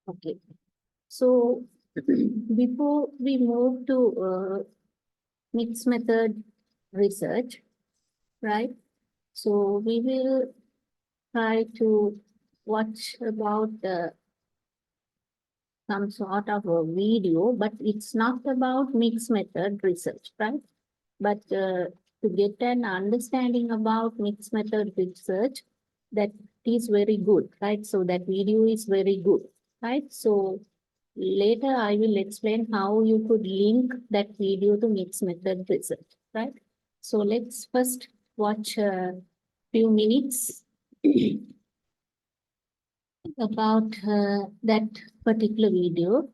Okay. So before we move to mixed method research, right? So we will try to watch about some sort of a video, but it's not about mixed method research, right? But to get an understanding about mixed method research, that is very good, right? So that video is very good, right? So later I will explain how you could link that video to mixed method research, right? So let's first watch a few minutes about that particular video.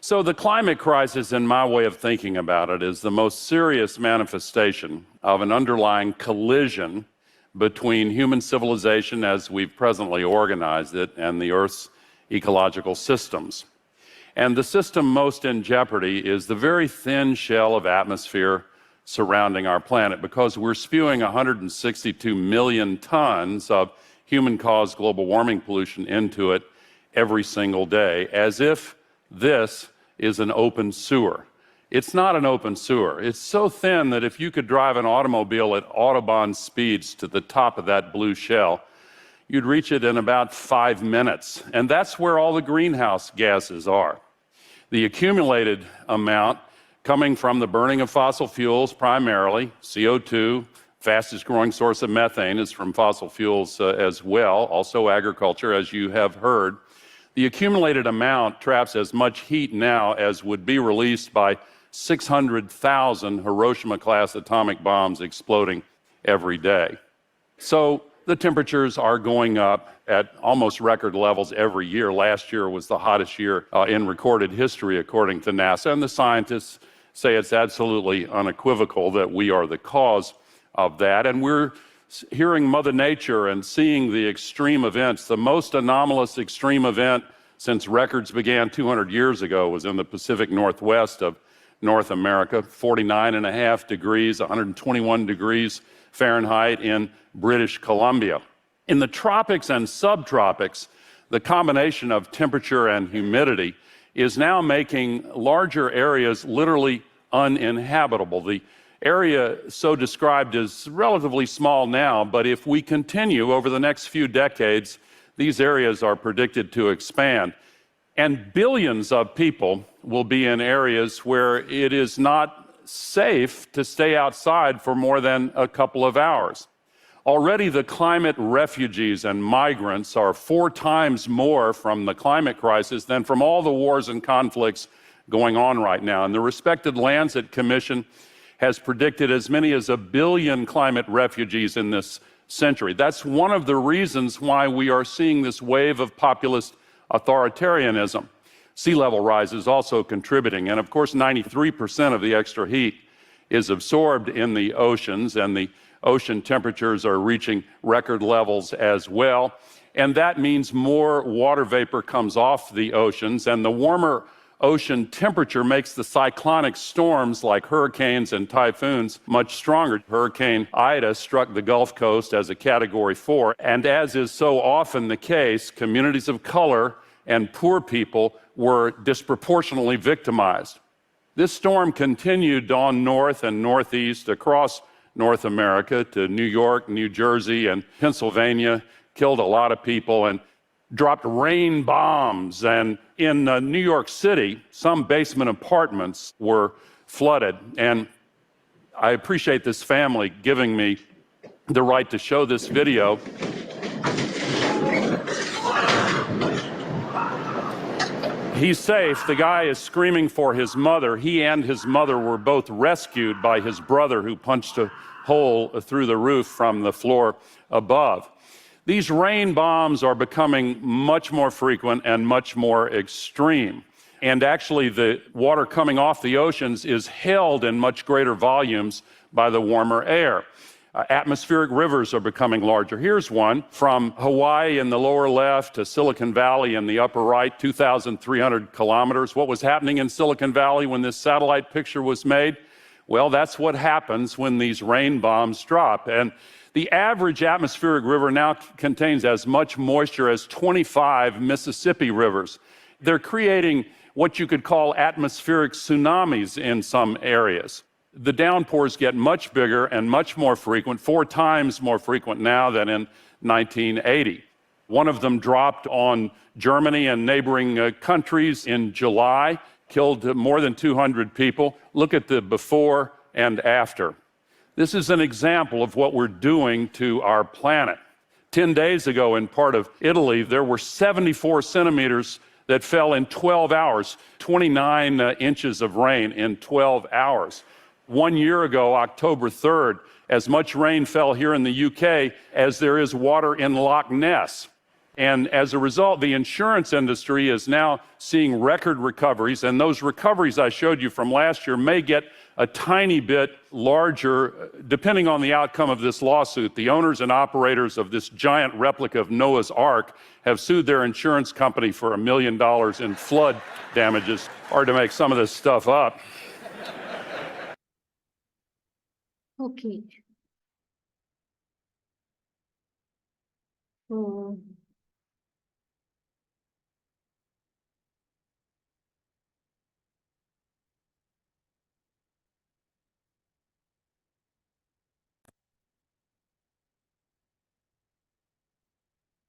So the climate crisis, in my way of thinking about it, is the most serious manifestation of an underlying collision between human civilization as we've presently organized it and the Earth's ecological systems. And the system most in jeopardy is the very thin shell of atmosphere surrounding our planet, because we're spewing 162 million tons of human-caused global warming pollution into it every single day, as if this is an open sewer. It's not an open sewer. It's so thin that if you could drive an automobile at Autobahn speeds to the top of that blue shell, you'd reach it in about 5 minutes. And that's where all the greenhouse gases are. The accumulated amount coming from the burning of fossil fuels, primarily CO2, fastest growing source of methane is from fossil fuels as well, also agriculture, as you have heard. The accumulated amount traps as much heat now as would be released by 600,000 Hiroshima-class atomic bombs exploding every day. So the temperatures are going up at almost record levels every year. Last year was the hottest year in recorded history, according to NASA, and the scientists say it's absolutely unequivocal that we are the cause of that. And we're hearing Mother Nature and seeing the extreme events. The most anomalous extreme event since records began 200 years ago was in the Pacific Northwest of North America, 49.5 degrees, 121 degrees Fahrenheit in British Columbia. In the tropics and subtropics, the combination of temperature and humidity is now making larger areas literally uninhabitable. The area so described is relatively small now, but if we continue over the next few decades, these areas are predicted to expand. And billions of people will be in areas where it is not safe to stay outside for more than a couple of hours. Already the climate refugees and migrants are 4 times more from the climate crisis than from all the wars and conflicts going on right now. And the respected Lancet Commission has predicted as many as 1 billion climate refugees in this century. That's one of the reasons why we are seeing this wave of populist authoritarianism. Sea level rise is also contributing, and of course 93% of the extra heat is absorbed in the oceans, and the ocean temperatures are reaching record levels as well. And that means more water vapor comes off the oceans, and the warmer ocean temperature makes the cyclonic storms like hurricanes and typhoons much stronger. Hurricane Ida struck the Gulf Coast as a Category 4, and as is so often the case, communities of color and poor people were disproportionately victimized. This storm continued on north and northeast across North America to New York, New Jersey, and Pennsylvania, killed a lot of people, and dropped rain bombs. And in New York City, some basement apartments were flooded. And I appreciate this family giving me the right to show this video. He's safe. The guy is screaming for his mother. He and his mother were both rescued by his brother, who punched a hole through the roof from the floor above. These rain bombs are becoming much more frequent and much more extreme. And actually, the water coming off the oceans is held in much greater volumes by the warmer air. Atmospheric rivers are becoming larger. Here's one from Hawaii in the lower left to Silicon Valley in the upper right, 2,300 kilometers. What was happening in Silicon Valley when this satellite picture was made? Well, that's what happens when these rain bombs drop. And the average atmospheric river now contains as much moisture as 25 Mississippi rivers. They're creating what you could call atmospheric tsunamis in some areas. The downpours get much bigger and much more frequent, 4 times more frequent now than in 1980. One of them dropped on Germany and neighboring countries in July, killed more than 200 people. Look at the before and after. This is an example of what we're doing to our planet. 10 days ago in part of Italy, there were 74 centimeters that fell in 12 hours, 29 inches of rain in 12 hours. 1 year ago, October 3rd, as much rain fell here in the UK as there is water in Loch Ness. And as a result, the insurance industry is now seeing record recoveries, and those recoveries I showed you from last year may get a tiny bit larger depending on the outcome of this lawsuit. The owners and operators of this giant replica of Noah's Ark have sued their insurance company for $1 million in flood damages. Hard to make some of this stuff up. Okay.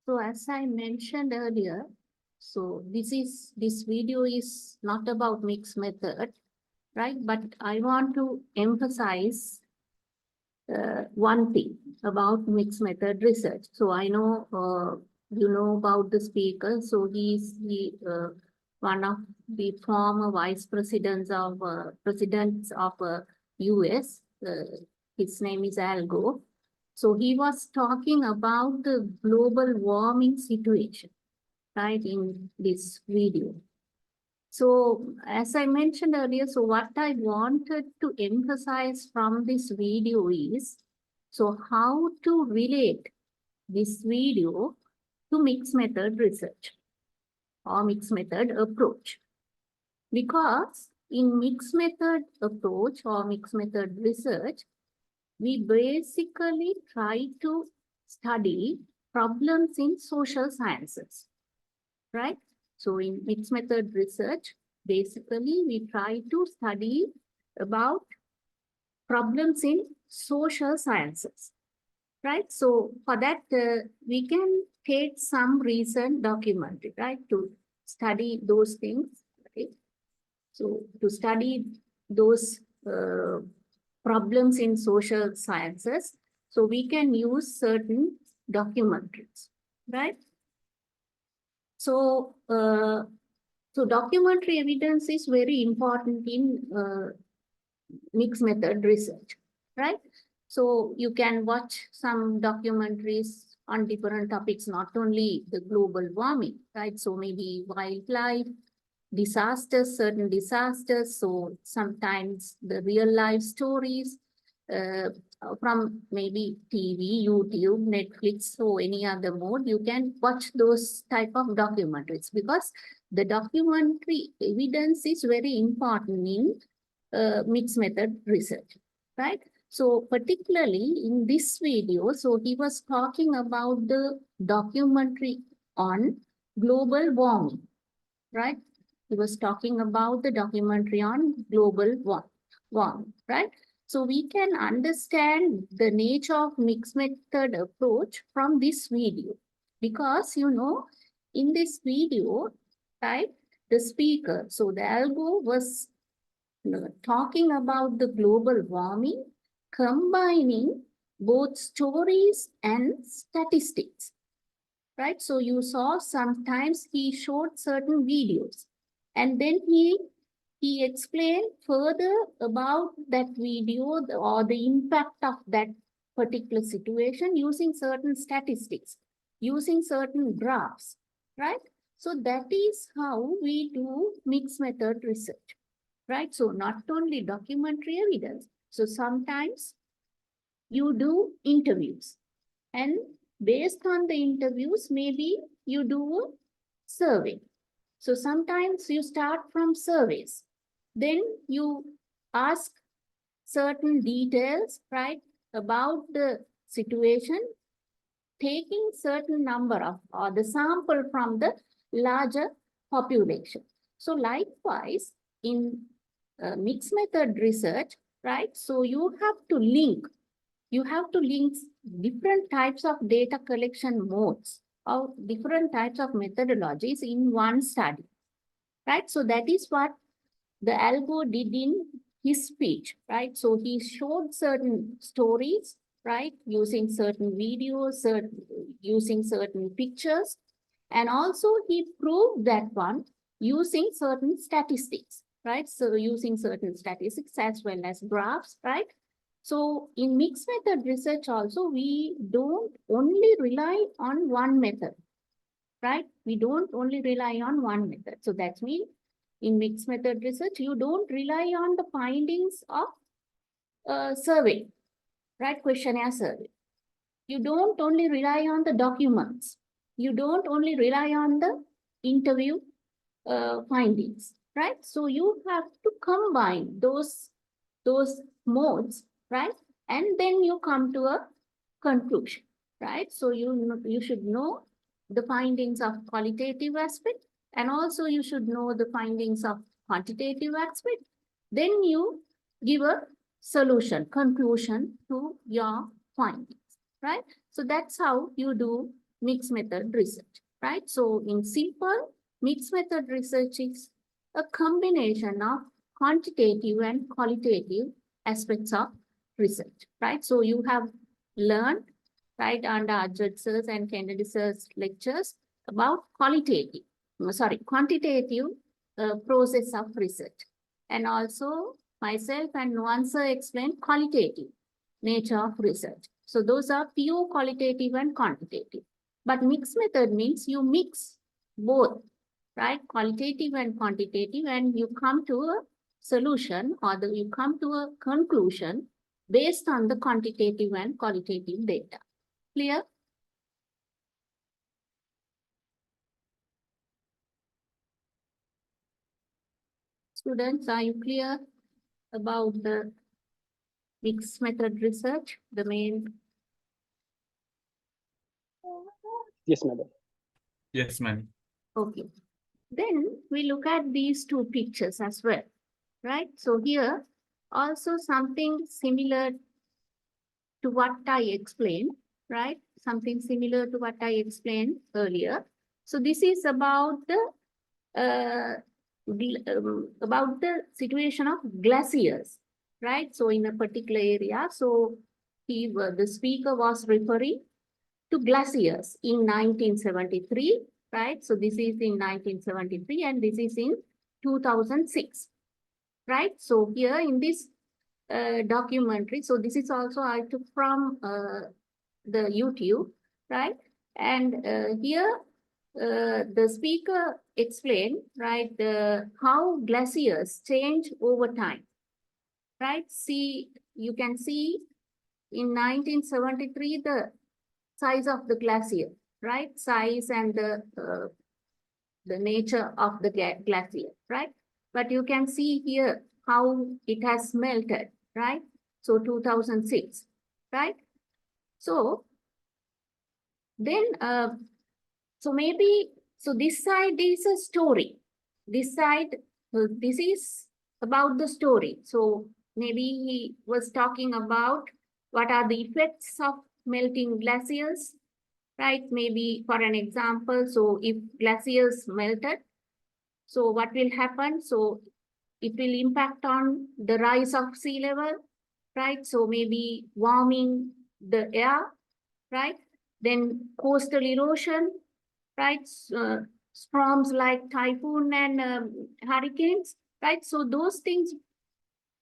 So, as I mentioned earlier, so this video is not about mixed method, right? But I want to emphasize one thing about mixed method research. So I know you know about the speaker. So he's one of the former vice presidents of US. His name is Al Gore. So he was talking about the global warming situation, right, in this video. So as I mentioned earlier, so what I wanted to emphasize from this video is, so how to relate this video to mixed method research or mixed method approach. Because in mixed method approach or mixed method research, we basically try to study problems in social sciences, right? So in mixed method research, basically we try to study about problems in social sciences, right? So for that, we can take some recent documentary, right, to study those things, right? So to study those problems in social sciences, so we can use certain documentaries, right? So, documentary evidence is very important in mixed method research, right? So you can watch some documentaries on different topics, not only the global warming, right? So maybe wildlife, disasters, certain disasters. So sometimes the real life stories from maybe TV, YouTube, Netflix, or any other mode, you can watch those type of documentaries, because the documentary evidence is very important in mixed method research, right? So particularly in this video, so he was talking about the documentary on global warming, right? He was talking about the documentary on global warming, right? So we can understand the nature of mixed method approach from this video, because, you know, in this video, right, the speaker, so the Al Gore was talking about the global warming, combining both stories and statistics, right? So you saw sometimes he showed certain videos, and then he explained further about that video or the impact of that particular situation using certain statistics, using certain graphs, right? So that is how we do mixed method research, right? So not only documentary evidence. So sometimes you do interviews, and based on the interviews, maybe you do a survey. So sometimes you start from surveys, then you ask certain details, right, about the situation, taking certain number of or the sample from the larger population. So likewise, in mixed method research, right, so you have to link different types of data collection modes or different types of methodologies in one study, right? So that is what the algo did in his speech, right? So he showed certain stories, right, using certain videos, using certain pictures, and also he proved that one using certain statistics, right? So using certain statistics as well as graphs, right? So in mixed method research also, we don't only rely on one method, right? We don't only rely on one method. So that means in mixed method research, you don't rely on the findings of survey, right? Questionnaire survey. You don't only rely on the documents. You don't only rely on the interview findings, right? So you have to combine those modes, right? And then you come to a conclusion, right? So you should know the findings of qualitative aspect, and also you should know the findings of quantitative aspect. Then you give a solution, conclusion to your findings, right? So that's how you do mixed method research, right? So in simple, mixed method research is a combination of quantitative and qualitative aspects of research, right? So you have learned, right, under Ajit sir's and Kennedy sir's lectures about quantitative process of research. And also myself and Nuan sir explained qualitative nature of research. So those are pure qualitative and quantitative. But mixed method means you mix both, right? Qualitative and quantitative, and you come to a solution or you come to a conclusion based on the quantitative and qualitative data. Clear? Students, are you clear about the mixed method research, the main? Yes, madam. Yes, ma'am. Okay. Then we look at these two pictures as well, right? So here also something similar to what I explained, right? Something similar to what I explained earlier. So this is about the situation of glaciers, right? So in a particular area, so the speaker was referring to glaciers in 1973, right? So this is in 1973 and this is in 2006, right? So here in this documentary, so this is also I took from the YouTube, right? And here the speaker explained, right, how glaciers change over time, right? See, you can see in 1973, the size of the glacier, right? Size and the nature of the glacier, right? But you can see here how it has melted, right? So 2006, right? So then, so maybe, so this side is a story. This side, this is about the story. So maybe he was talking about what are the effects of melting glaciers, right? Maybe for an example, so if glaciers melted, so what will happen? So it will impact on the rise of sea level, right? So maybe warming the air, right? Then coastal erosion, right? Storms like typhoon and hurricanes, right? So those things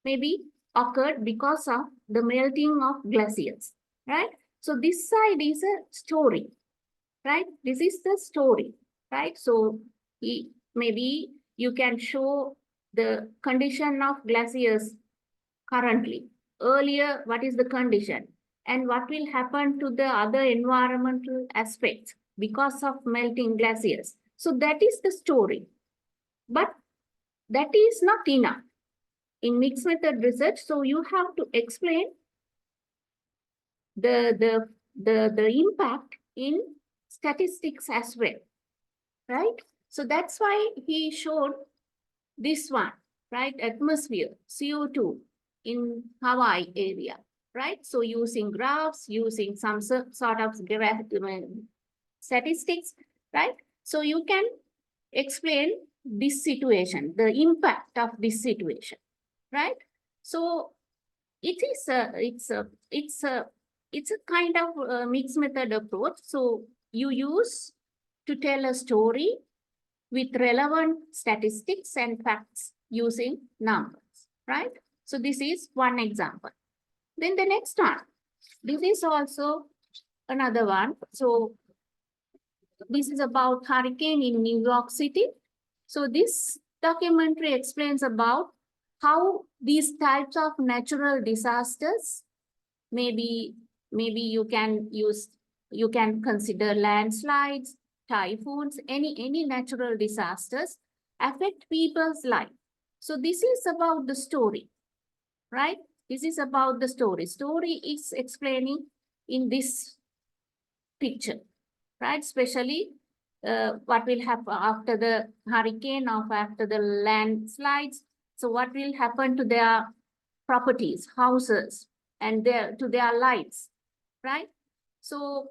maybe occurred because of the melting of glaciers, right? So this side is a story, right? This is the story. right? So maybe you can show the condition of glaciers currently. Earlier, what is the condition? And what will happen to the other environmental aspects because of melting glaciers? So that is the story. But that is not enough in mixed method research. So you have to explain the impact in statistics as well, right? So that's why he showed this one, right? Atmosphere, CO2 in Hawaii area, right? So using graphs, using some sort of statistics, right? So you can explain this situation, the impact of this situation, right? So it's a kind of mixed method approach. So you use to tell a story with relevant statistics and facts using numbers, right? So this is one example. Then the next one, this is also another one. So this is about hurricane in New York City. So this documentary explains about how these types of natural disasters, maybe you can consider landslides, typhoons, any natural disasters affect people's life. So this is about the story, right? This is about the story. Story is explaining in this picture, right? Especially what will happen after the hurricane or after the landslides. So what will happen to their properties, houses, and to their lives, right? So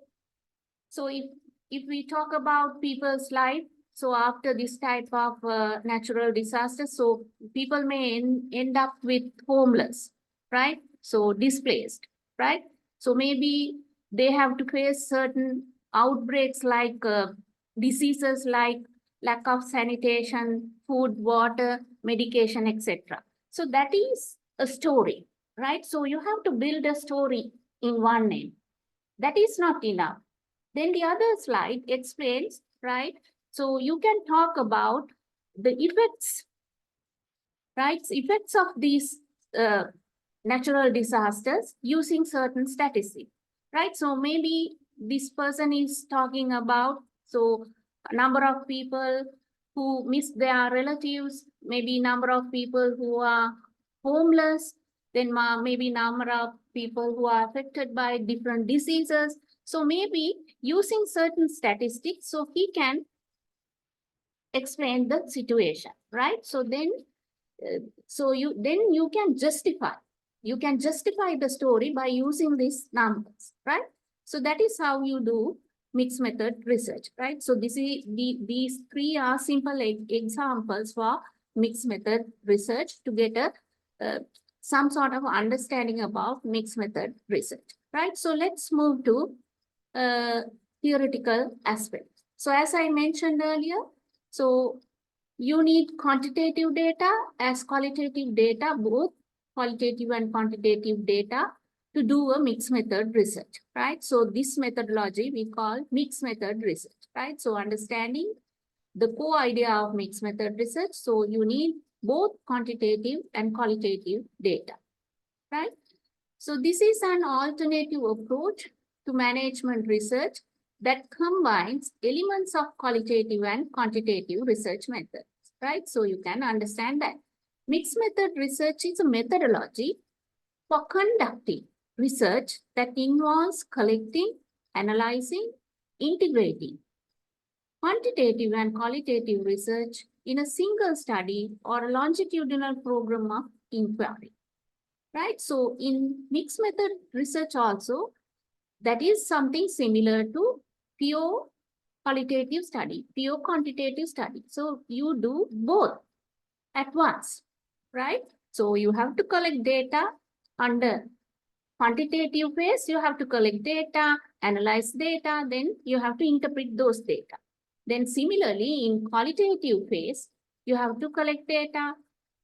if we talk about people's life, so after this type of natural disaster, so people may end up with homeless, right? So displaced, right? So maybe they have to face certain outbreaks like diseases like lack of sanitation, food, water, medication, etc. So that is a story, right? So you have to build a story in one name. That is not enough. Then the other slide explains, right? So you can talk about the effects, right? Effects of these natural disasters using certain statistics, right? So maybe this person is talking about, so a number of people who miss their relatives, maybe number of people who are homeless, then maybe number of people who are affected by different diseases. So maybe using certain statistics, so he can explain the situation, right? So then, you can justify. You can justify the story by using these numbers, right? So that is how you do mixed method research, right? So these three are simple examples for mixed method research to get some sort of understanding about mixed method research, right? So let's move to theoretical aspect. So as I mentioned earlier, so you need quantitative data as qualitative data, both qualitative and quantitative data to do a mixed method research, right? So this methodology we call mixed method research, right? So understanding the core idea of mixed method research. So you need both quantitative and qualitative data, right? So this is an alternative approach to management research that combines elements of qualitative and quantitative research methods, right? So you can understand that mixed method research is a methodology for conducting research that involves collecting, analyzing, integrating quantitative and qualitative research in a single study or a longitudinal program of inquiry, right? So in mixed method research also, that is something similar to pure qualitative study, pure quantitative study. So you do both at once, right? So you have to collect data under quantitative phase, you have to collect data, analyze data, then you have to interpret those data. Then similarly, in qualitative phase, you have to collect data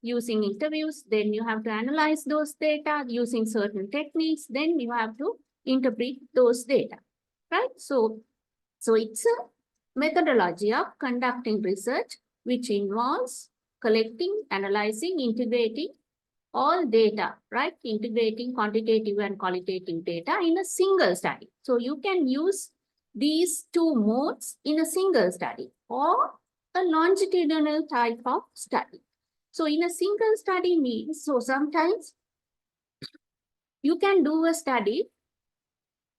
using interviews, then you have to analyze those data using certain techniques, then you have to interpret those data, right? So it's a methodology of conducting research, which involves collecting, analyzing, integrating all data, right? Integrating quantitative and qualitative data in a single study. So you can use these two modes in a single study or a longitudinal type of study. So in a single study means, so sometimes you can do a study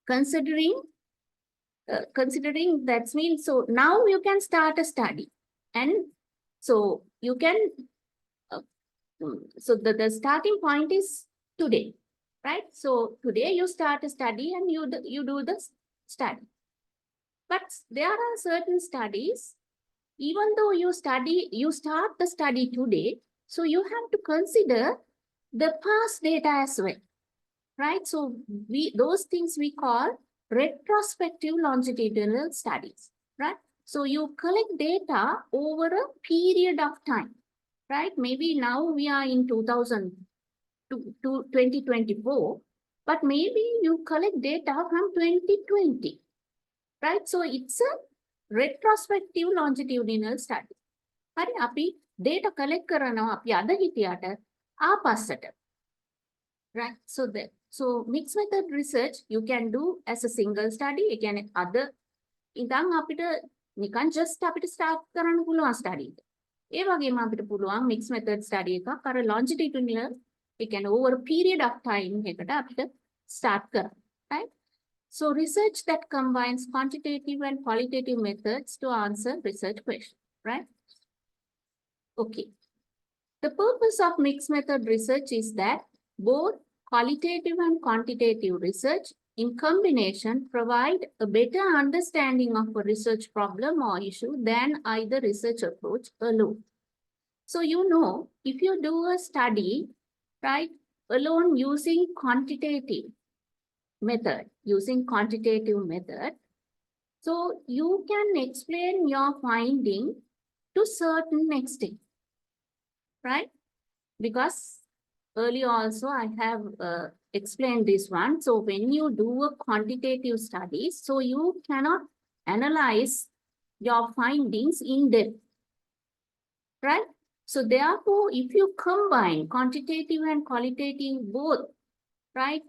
considering that means, so now you can start a study, and so you can so the starting point is today, right? So today you start a study and you do the study. But there are certain studies, even though you start the study today, so you have to consider the past data as well, right? So those things we call retrospective longitudinal studies, right? So you collect data over a period of time, right? Maybe now we are in 2024, but maybe you collect data from 2020, right? So it's a retrospective longitudinal study. හරි අපි data collect කරනවා අපි අද හිටියට ආපස්සට, right? So mixed method research you can do as a single study. ඒ කියන්නේ අද ඉඳන් අපිට නිකන් just අපිට start කරන්න පුළුවන් study එක. ඒ වගේම අපිට පුළුවන් mixed method study එකක් අර longitudinal, ඒ කියන්නේ over a period of time එකකට අපිට start කරන්න, right? So research that combines quantitative and qualitative methods to answer research questions, right? Okay. The purpose of mixed method research is that both qualitative and quantitative research in combination provide a better understanding of a research problem or issue than either research approach alone. So you know, if you do a study, right, alone using quantitative method, so you can explain your finding to certain extent, right? Because earlier also I have explained this one. So when you do a quantitative study, so you cannot analyze your findings in depth, right? So therefore, if you combine quantitative and qualitative both, right,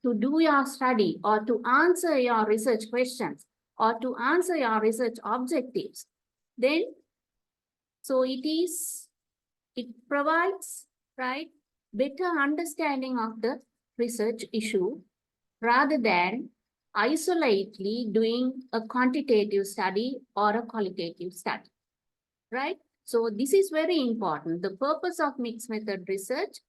to do your study or to answer your research questions or to answer your research objectives, then so it provides, right, better understanding of the research issue rather than isolately doing a quantitative study or a qualitative study, right? So this is very important. The purpose of mixed method research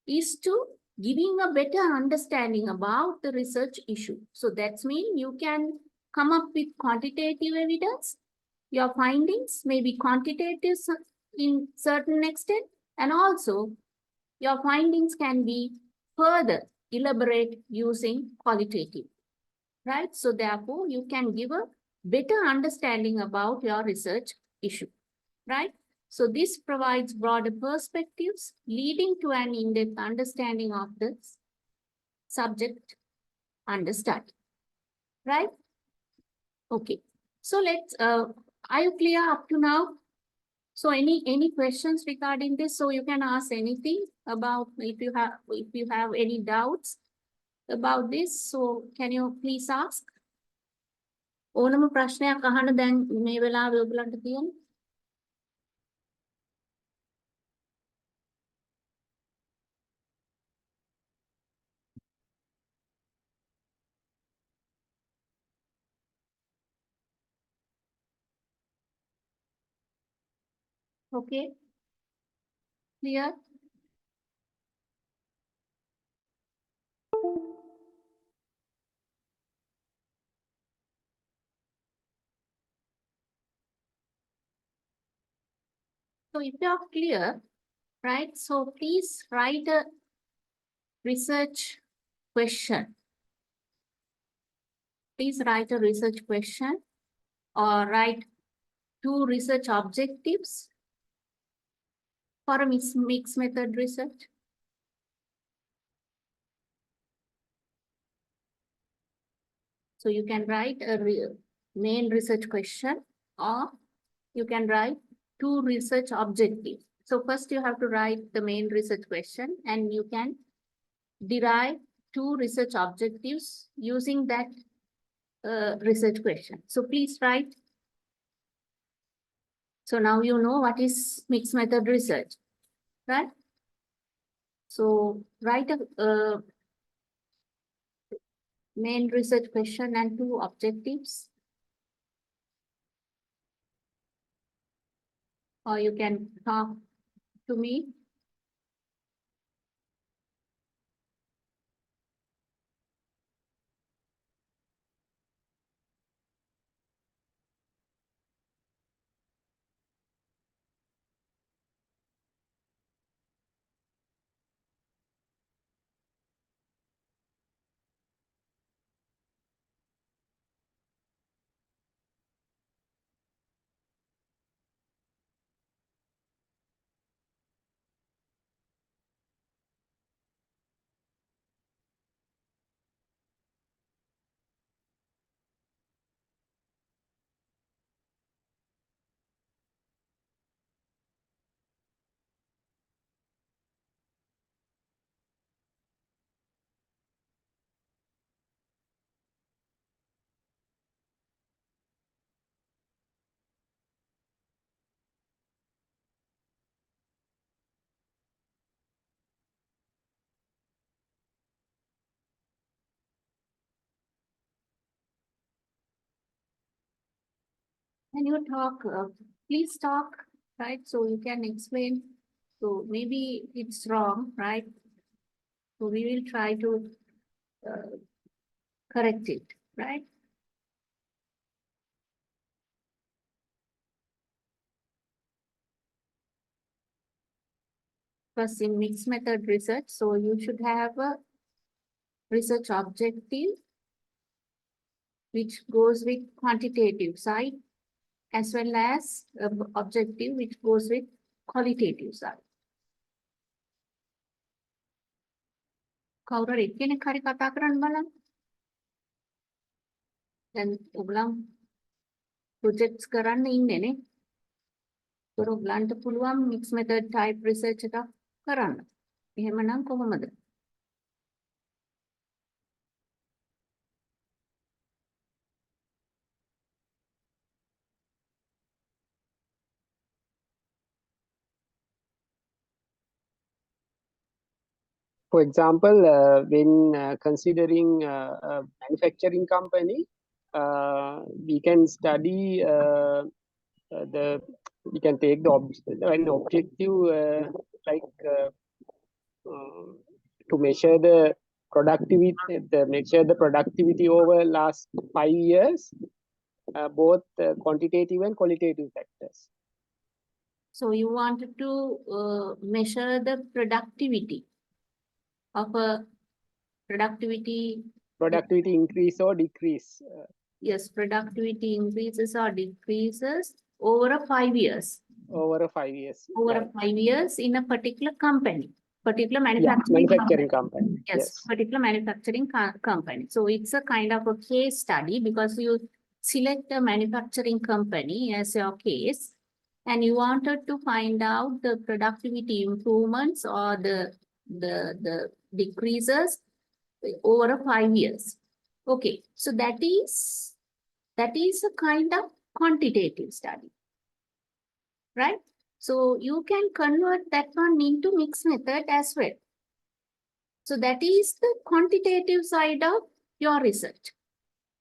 is to giving a better understanding about the research issue. So that means you can come up with quantitative evidence. Your findings may be quantitative in certain extent, and also your findings can be further elaborate using qualitative, right? So therefore, you can give a better understanding about your research issue, right? So this provides broader perspectives leading to an in-depth understanding of the subject under study, right? Okay, so let's, are you clear up to now? So any questions regarding this? So you can ask anything about if you have any doubts about this. So can you please ask? ඕනම ප්‍රශ්නයක් අහන්න දැන් මේ වෙලාවේ ඔයගලන්ට තියෙන. Okay. Clear? So if you are clear, right? So please write a research question. Please write a research question or write 2 research objectives for a mixed method research. So you can write a main research question, or you can write 2 research objectives. So first you have to write the main research question and you can derive 2 research objectives using that research question. So please write. So now you know what is mixed method research, right? So write a main research question and 2 objectives. Or you can talk to me. And you talk, please talk, right? So you can explain. So maybe it's wrong, right? So we will try to correct it, right? First in mixed method research, so you should have a research objective which goes with quantitative side as well as objective which goes with qualitative side. කවුරු හරි එක්කෙනෙක් හරි කතා කරන්න බලන්න. දැන් ඔයගොල්ලන් projects කරන්න ඉන්නේ නේ. ඒතර ඔයගලන්ට පුළුවන් mixed method type research එකක් කරන්න. එහෙමනම් කොහොමද? For example, when considering a manufacturing company, we can study we can take an objective like to measure the productivity over last 5 years, both quantitative and qualitative factors. So you wanted to measure the productivity of a productivity increase or decrease. Yes, productivity increases or decreases over a 5 years. Over a 5 years. Over right. a 5 years in a particular company, particular manufacturing company. Yes, particular manufacturing company. So it's a kind of a case study because you select a manufacturing company as your case and you wanted to find out the productivity improvements or the decreases over a 5 years. Okay, so that is a kind of quantitative study, right? So you can convert that one into mixed method as well. So that is the quantitative side of your research.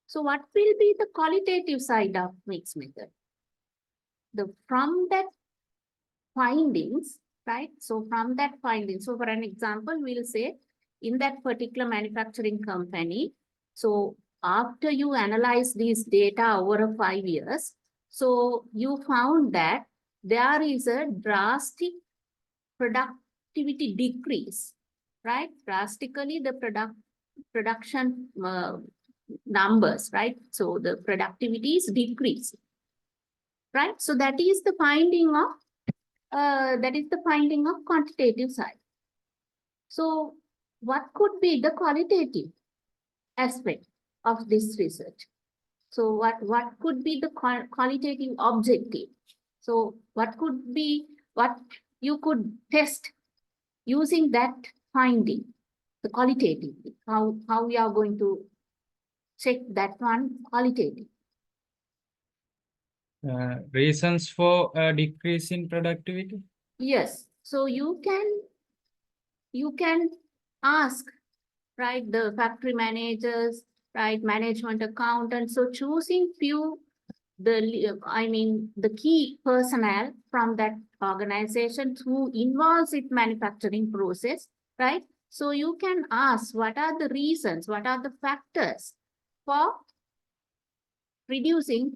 So what will be the qualitative side of mixed method? From that findings, right? So from that findings, so for an example, we'll say in that particular manufacturing company, so after you analyze these data over 5 years, so you found that there is a drastic productivity decrease, right? Drastically the production numbers, right? So the productivity is decreased, right? So that is the finding of quantitative side. So what could be the qualitative aspect of this research? So what could be the qualitative objective? So what could be what you could test using that finding, the qualitative, how we are going to check that one qualitative. Reasons for a decrease in productivity? Yes, so you can ask, right, the factory managers, right, management accountants. So choosing few, the key personnel from that organization who involves in manufacturing process, right? So you can ask what are the reasons, what are the factors for reducing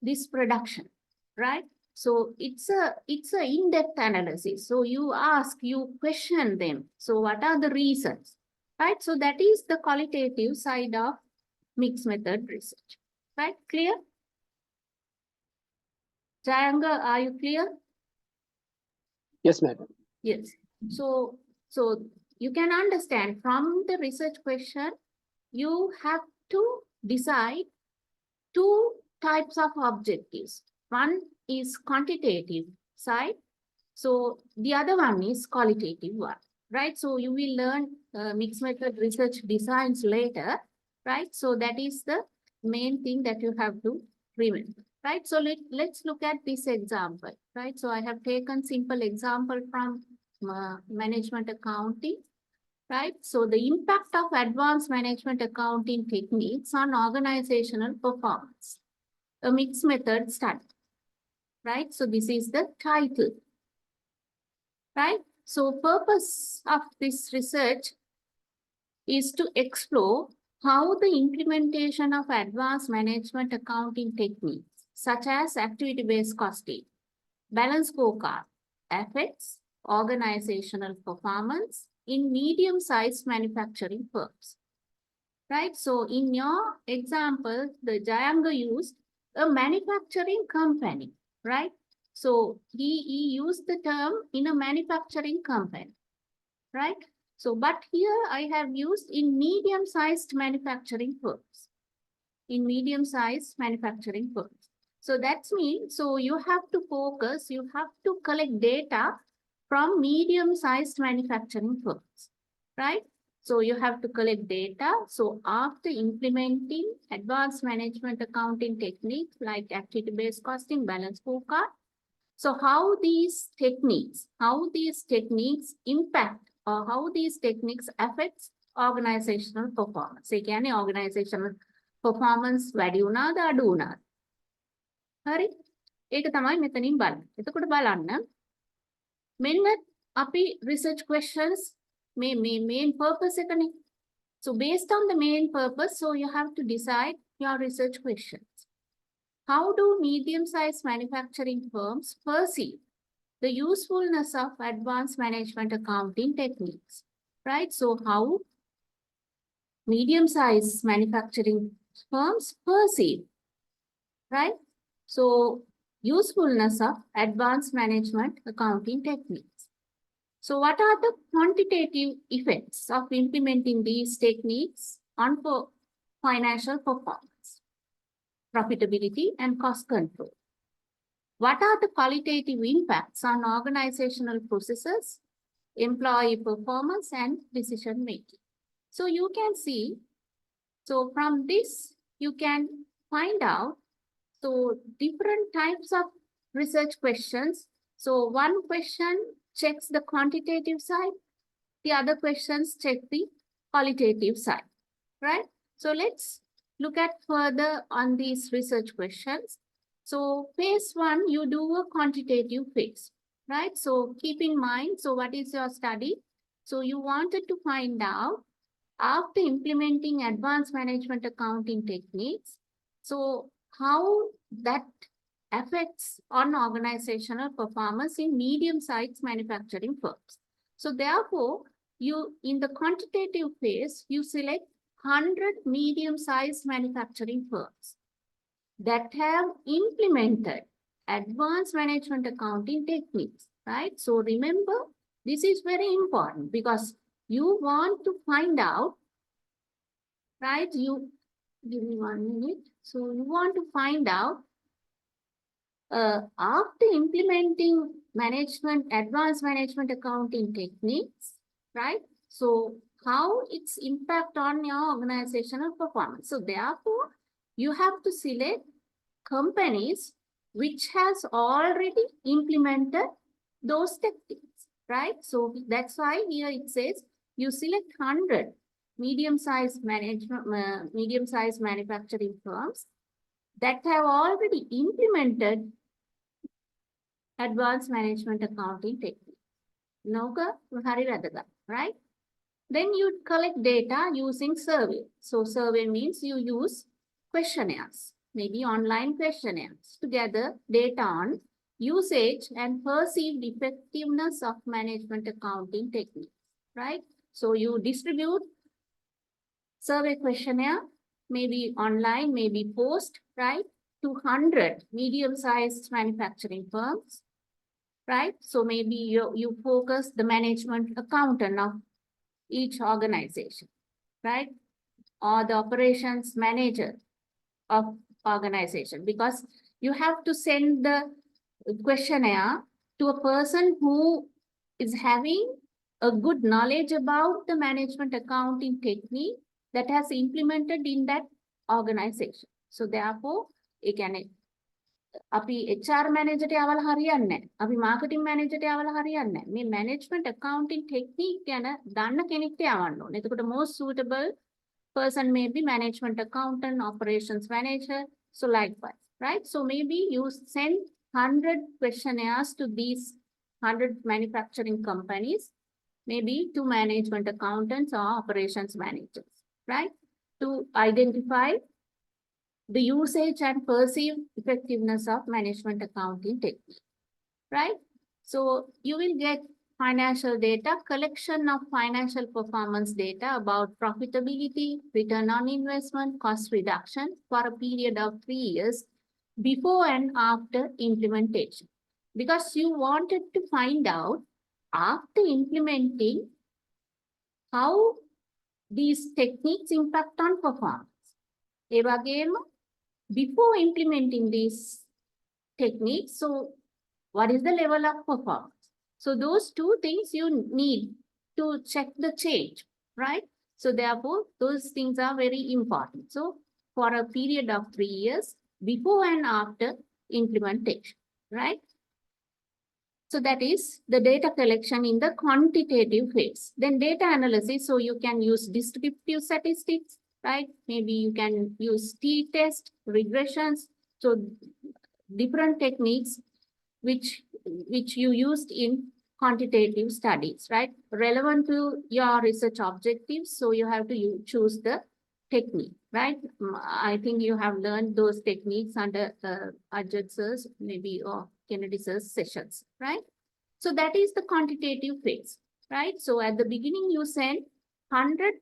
this production, right? So it's a in-depth analysis. So you ask, you question them. So what are the reasons, right? So that is the qualitative side of mixed method research, right? Clear? Jayanga, are you clear? Yes, madam. Yes. So you can understand from the research question, you have to decide two types of objectives. One is quantitative side. So the other one is qualitative one, right? So you will learn mixed method research designs later, right? So that is the main thing that you have to remember, right? So let's look at this example, right? So I have taken simple example from management accounting, right? So the impact of advanced management accounting techniques on organizational performance, a mixed method study, right? So this is the title, right? So purpose of this research is to explore how the implementation of advanced management accounting techniques, such as activity-based costing, balance scorecard, affects organizational performance in medium-sized manufacturing firms, right? So in your example, the Jayanga used a manufacturing company, right? So he used the term in a manufacturing company, right? So, but here I have used in medium-sized manufacturing firms, in medium-sized manufacturing firms. So that's means, so you have to focus, you have to collect data from medium-sized manufacturing firms, right? So you have to collect data. So after implementing advanced management accounting techniques like activity-based costing, balance scorecard, so how these techniques impact or how these techniques affects organizational performance. ඒ කියන්නේ organizational performance වැඩි වුණාද අඩු වුණාද? හරි? ඒක තමයි මෙතනින් බලන්න. එතකොට බලන්න මෙන්න අපි research questions main purpose එකනේ. So based on the main purpose, so you have to decide your research questions. How do medium-sized manufacturing firms perceive the usefulness of advanced management accounting techniques, right? So how medium-sized manufacturing firms perceive, right? So usefulness of advanced management accounting techniques. So what are the quantitative effects of implementing these techniques on financial performance, profitability, and cost control? What are the qualitative impacts on organizational processes, employee performance, and decision making? So you can see, so from this, you can find out, so different types of research questions. So one question checks the quantitative side, the other questions check the qualitative side, right? So let's look at further on these research questions. So phase one, you do a quantitative phase, right? So keep in mind, so what is your study? So you wanted to find out after implementing advanced management accounting techniques, so how that affects on organizational performance in medium-sized manufacturing firms. So therefore, you in the quantitative phase, you select 100 medium-sized manufacturing firms that have implemented advanced management accounting techniques, right? So remember, this is very important because you want to find out, right? Give me 1 minute. So you want to find out after implementing advanced management accounting techniques, right? So how its impact on your organizational performance. So therefore, you have to select companies which has already implemented those techniques, right? So that's why here it says you select 100 medium-sized manufacturing firms that have already implemented advanced management accounting technique. Noka hari වැදගත්, right? Then you collect data using survey. So survey means you use questionnaires, maybe online questionnaires to gather data on usage and perceived effectiveness of management accounting techniques, right? So you distribute survey questionnaire, maybe online, maybe post, right? 200 medium-sized manufacturing firms, right? So maybe you focus the management accountant of each organization, right? Or the operations manager of organization, because you have to send the questionnaire to a person who is having a good knowledge about the management accounting technique that has implemented in that organization. So therefore, අපි HR මැනේජර්ට යවලා හරියන්නේ නැහැ. අපි marketing මැනේජර්ට යවලා හරියන්නේ නැහැ. මේ management accounting technique ගැන දන්න කෙනෙක්ට යවන්න ඕනේ. එතකොට most suitable person may be management accountant, operations manager, so likewise, right? So maybe you send 100 questionnaires to these 100 manufacturing companies, maybe to management accountants or operations managers, right? To identify the usage and perceived effectiveness of management accounting technique, right? So you will get financial data, collection of financial performance data about profitability, return on investment, cost reduction for a period of 3 years before and after implementation. Because you wanted to find out after implementing how these techniques impact on performance. ඒ වගේම before implementing these techniques, so what is the level of performance? So those two things you need to check the change, right? So therefore, those things are very important. So for a period of 3 years, before and after implementation, right? So that is the data collection in the quantitative phase. Then data analysis, so you can use descriptive statistics, right? Maybe you can use t-test, regressions. So different techniques which you used in quantitative studies, right? Relevant to your research objectives. So you have to choose the technique, right? I think you have learned those techniques under Ajit sir's maybe or Kennedy sir's sessions, right? So that is the quantitative phase, right? So at the beginning you send 100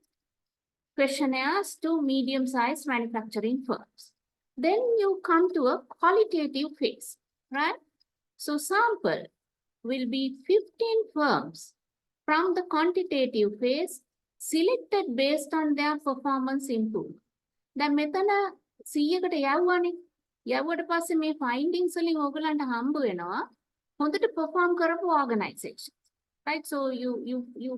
questionnaires to medium-sized manufacturing firms. Then you come to a qualitative phase, right? So sample will be 15 firms from the quantitative phase selected based on their performance improvement. දැන් මෙතන 100කට යවුවානේ. යවුවට පස්සේ මේ findings වලින් ඔයගලන්ට හම්බ වෙනවා හොඳට perform කරපු organizations, right? So you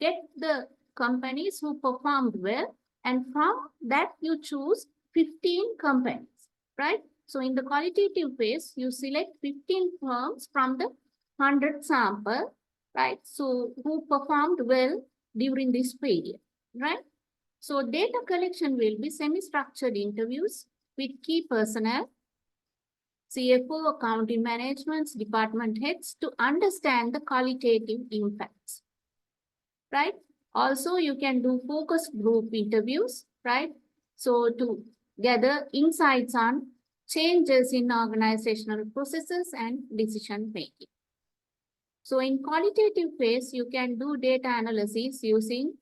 get the companies who performed well, and from that you choose 15 companies, right? So in the qualitative phase, you select 15 firms from the 100 sample, right? So who performed well during this period, right? So data collection will be semi-structured interviews with key personnel, CFO, accounting management, department heads to understand the qualitative impacts, right? Also, you can do focus group interviews, right? So to gather insights on changes in organizational processes and decision making. So in qualitative phase, you can do data analysis using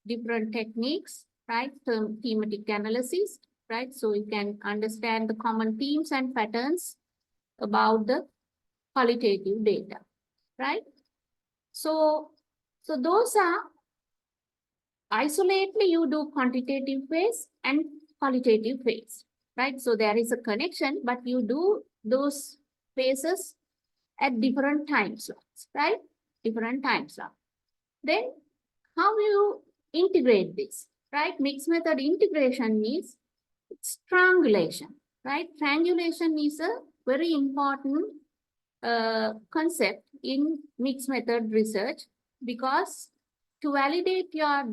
different techniques, right? Thematic analysis, right? So you can understand the common themes and patterns about the qualitative data, right? So those are isolately you do quantitative phase, and qualitative phase, right? So there is a connection, but you do those phases at different time slots, right? Different time slots. Then how you integrate this, right? Mixed method integration means strangulation, right? Triangulation is a very important concept in mixed method research, because to validate your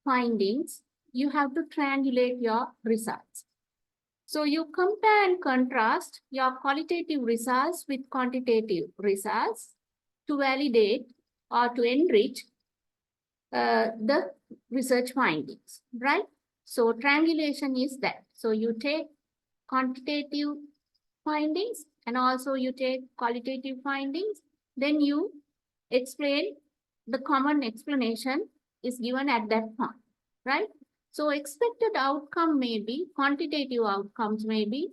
findings, you have to triangulate your results. So you compare and contrast your qualitative results with quantitative results to validate or to enrich the research findings, right? So triangulation is that. So you take quantitative findings and also you take qualitative findings, then you explain, the common explanation is given at that point, right? So expected outcome may be, quantitative outcomes may be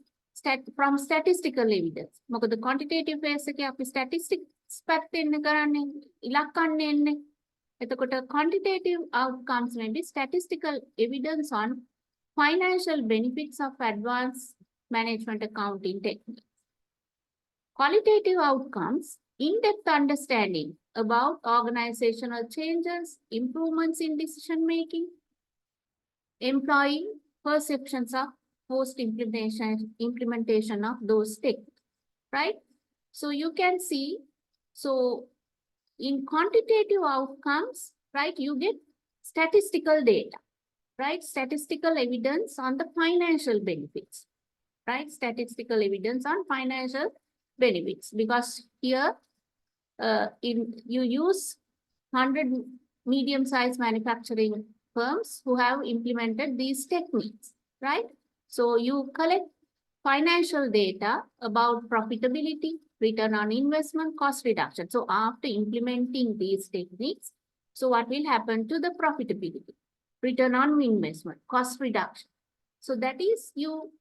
from statistical evidence. මොකද quantitative phase එකේ අපි statistics පැත්තෙන් කරන්නේ, ඉලක්කන්නේ එන්නේ. එතකොට quantitative outcomes may be statistical evidence on financial benefits of advanced management accounting techniques. Qualitative outcomes, in-depth understanding about organizational changes, improvements in decision-making, employee perceptions of post-implementation of those techniques, right? So you can see, so in quantitative outcomes, right, you get statistical data, right? Statistical evidence on the financial benefits, right? Statistical evidence on financial benefits, because here you use 100 medium-sized manufacturing firms who have implemented these techniques, right? So you collect financial data about profitability, return on investment, cost reduction. So after implementing these techniques, so what will happen to the profitability, return on investment, cost reduction? So that is you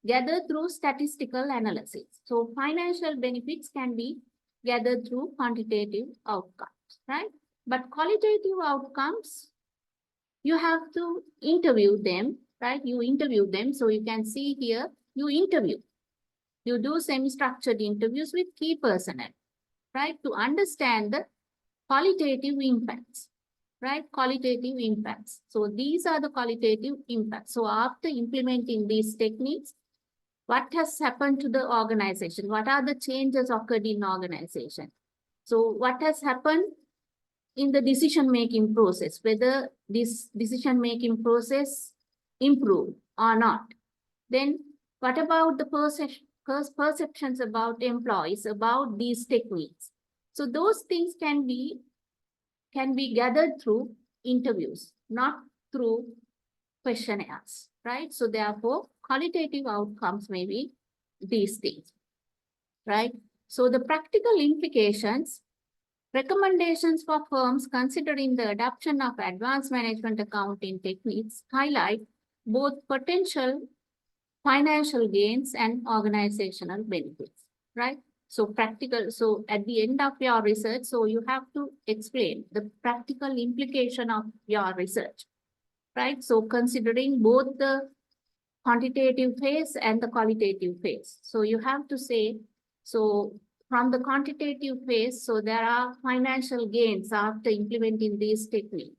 gather through statistical analysis. So financial benefits can be gathered through quantitative outcomes, right? But qualitative outcomes, you have to interview them, right? You interview them. So you can see here, you interview. You do semi-structured interviews with key personnel, right? To understand the qualitative impacts, right? Qualitative impacts. So these are the qualitative impacts. So after implementing these techniques, what has happened to the organization? What are the changes occurred in organization? So what has happened in the decision-making process, whether this decision-making process improved or not? Then what about the perceptions about employees, about these techniques? So those things can be gathered through interviews, not through questionnaires, right? So therefore, qualitative outcomes may be these things, right? So the practical implications, recommendations for firms considering the adoption of advanced management accounting techniques highlight both potential financial gains and organizational benefits, right? So practical, so at the end of your research, so you have to explain the practical implication of your research, right? So considering both the quantitative phase and the qualitative phase. So you have to say, so from the quantitative phase, so there are financial gains after implementing these techniques.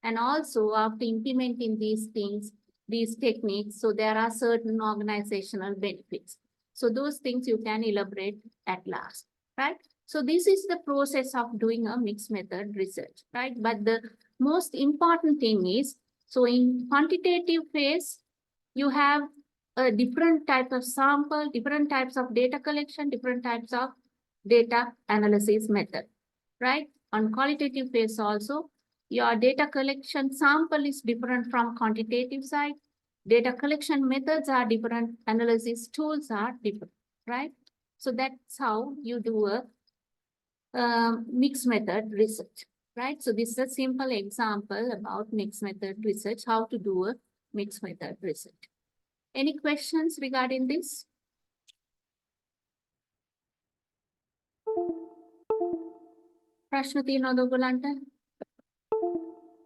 And also after implementing these things, these techniques, so there are certain organizational benefits. So those things you can elaborate at last, right? So this is the process of doing a mixed method research, right? But the most important thing is, so in quantitative phase, you have a different type of sample, different types of data collection, different types of data analysis method, right? On qualitative phase also, your data collection sample is different from quantitative side. Data collection methods are different, analysis tools are different, right? So that's how you do a mixed method research, right? So this is a simple example about mixed method research, how to do a mixed method research. Any questions regarding this? ප්‍රශ්න තියෙනවද ඔයගොල්ලන්ට?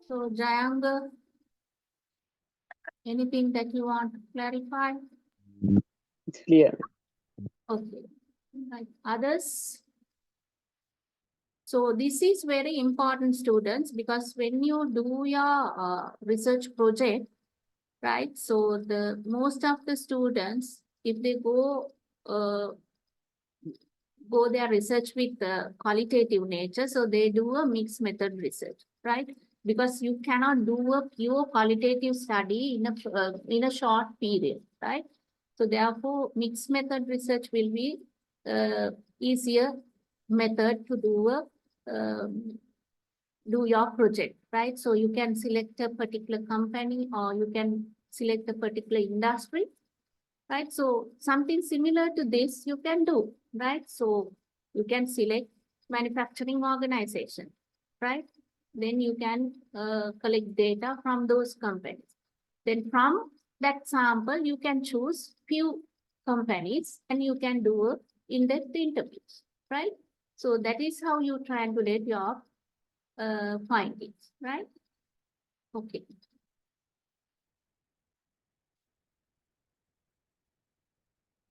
So Jayanga, Anything that you want to clarify? It's clear. Okay, right, others? So this is very important, students, because when you do your research project, right? So the most of the students, if they go their research with the qualitative nature, so they do a mixed method research, right? Because you cannot do a pure qualitative study in a short period, right? So therefore, mixed method research will be easier method to do your project, right? So you can select a particular company or you can select a particular industry, right? So something similar to this you can do, right? So you can select manufacturing organization, right? Then you can collect data from those companies. Then from that sample, you can choose few companies and you can do in-depth interviews, right? So that is how you triangulate your findings, right? Okay.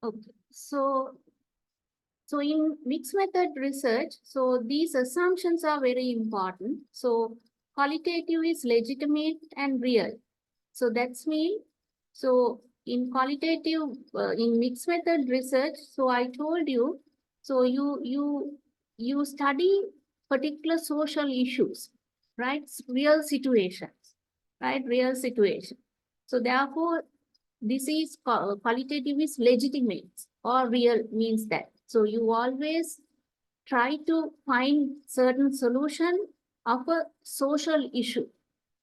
Okay. So in mixed method research, so these assumptions are very important. So qualitative is legitimate and real. So that's mean, so in qualitative, in mixed method research, so I told you, so you study particular social issues, right? Real situations, right? Real situation. So therefore, this is qualitative is legitimate or real means that. So you always try to find certain solution of a social issue,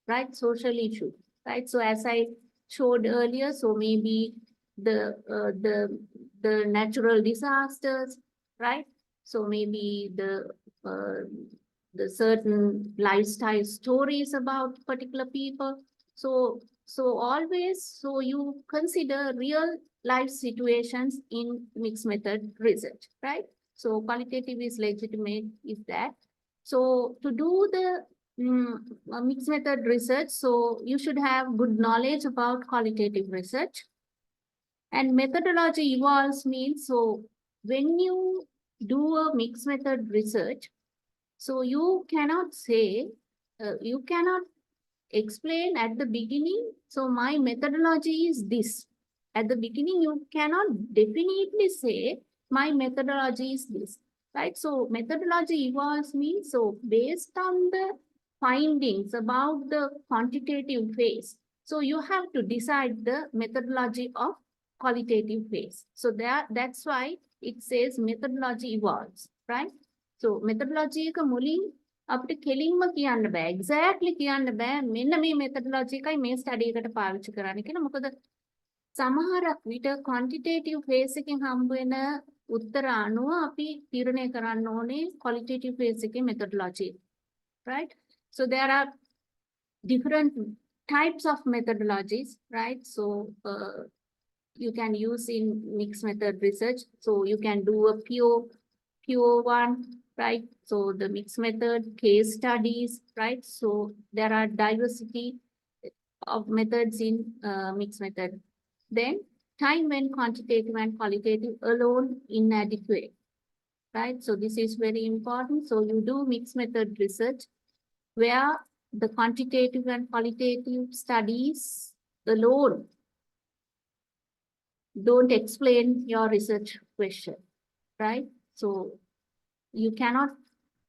right? Social issue, right? So as I showed earlier, so maybe the uh, the the natural disasters, right? So maybe the certain lifestyle stories about particular people. So always, so you consider real life situations in mixed method research, right? So qualitative is legitimate is that. So to do the mixed method research, so you should have good knowledge about qualitative research. And methodology evolves means, so when you do a mixed method research, so you cannot say, you cannot explain at the beginning, so my methodology is this. At the beginning, you cannot definitely say my methodology is this, right? So methodology evolves means, so based on the findings about the quantitative phase, so you have to decide the methodology of qualitative phase. So that's why it says methodology evolves, right? So methodology එක මුලින් අපිට කෙලින්ම කියන්න බෑ exactly කියන්න බෑ මෙන්න මේ methodology එකයි මේ study එකට පාවිච්චි කරන්න කියලා. මොකද සමහරක් විට quantitative phase එකෙන් හම්බ වෙන උත්තර අනුව අපි තීරණය කරන්න ඕනේ qualitative phase එකේ methodology, right? So there are different types of methodologies, right? So you can use in mixed method research. So you can do a pure one, right? So the mixed method, case studies, right? So there are diversity of methods in mixed method. Then time when quantitative and qualitative alone inadequate, right? So this is very important. So you do mixed method research where the quantitative and qualitative studies alone don't explain your research question, right? So you cannot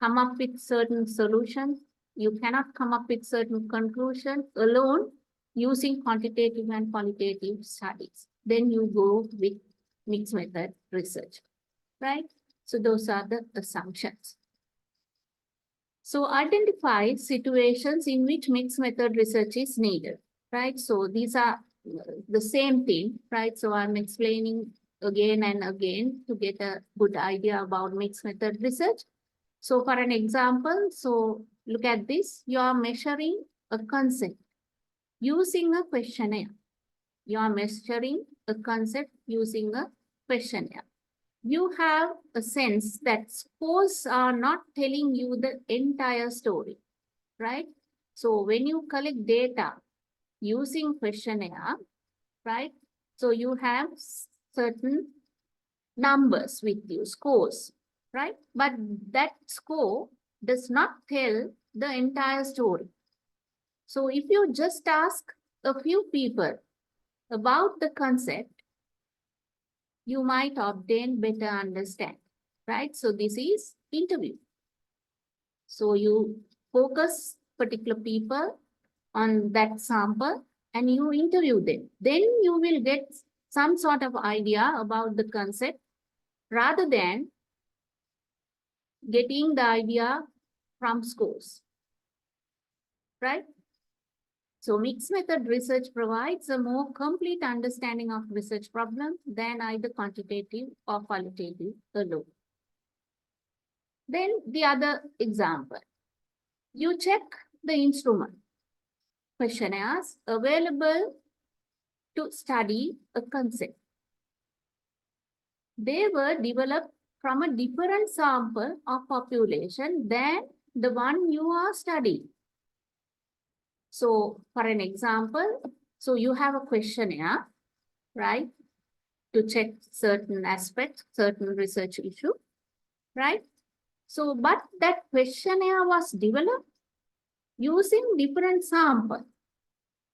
come up with certain solutions. You cannot come up with certain conclusion alone using quantitative and qualitative studies. Then you go with mixed method research, right? So those are the assumptions. So identify situations in which mixed method research is needed, right? So these are the same thing, right? So I'm explaining again and again to get a good idea about mixed method research. So for an example, so look at this, you are measuring a concept using a questionnaire. You are measuring a concept using a questionnaire. You have a sense that scores are not telling you the entire story, right? So when you collect data, using questionnaire, right? So you have certain numbers with you, scores, right? But that score does not tell the entire story. So if you just ask a few people about the concept, you might obtain better understanding, right? So this is interview. So you focus particular people on that sample and you interview them. Then you will get some sort of idea about the concept rather than getting the idea from scores, right? So mixed method research provides a more complete understanding of research problem than either quantitative or qualitative alone. Then the other example, you check the instrument questionnaires available to study a concept. They were developed from a different sample of population than the one you are studying. So for an example, so you have a questionnaire, right? To check certain aspects, certain research issue, right? So, but that questionnaire was developed using different sample,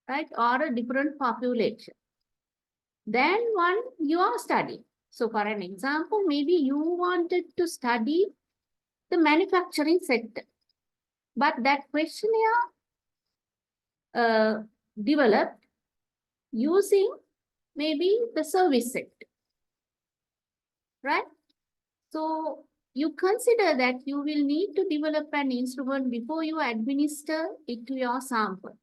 right? Or a different population than one you are studying. So for an example, maybe you wanted to study the manufacturing sector, but that questionnaire developed using maybe the service sector, right? So you consider that you will need to develop an instrument before you administer it to your sample.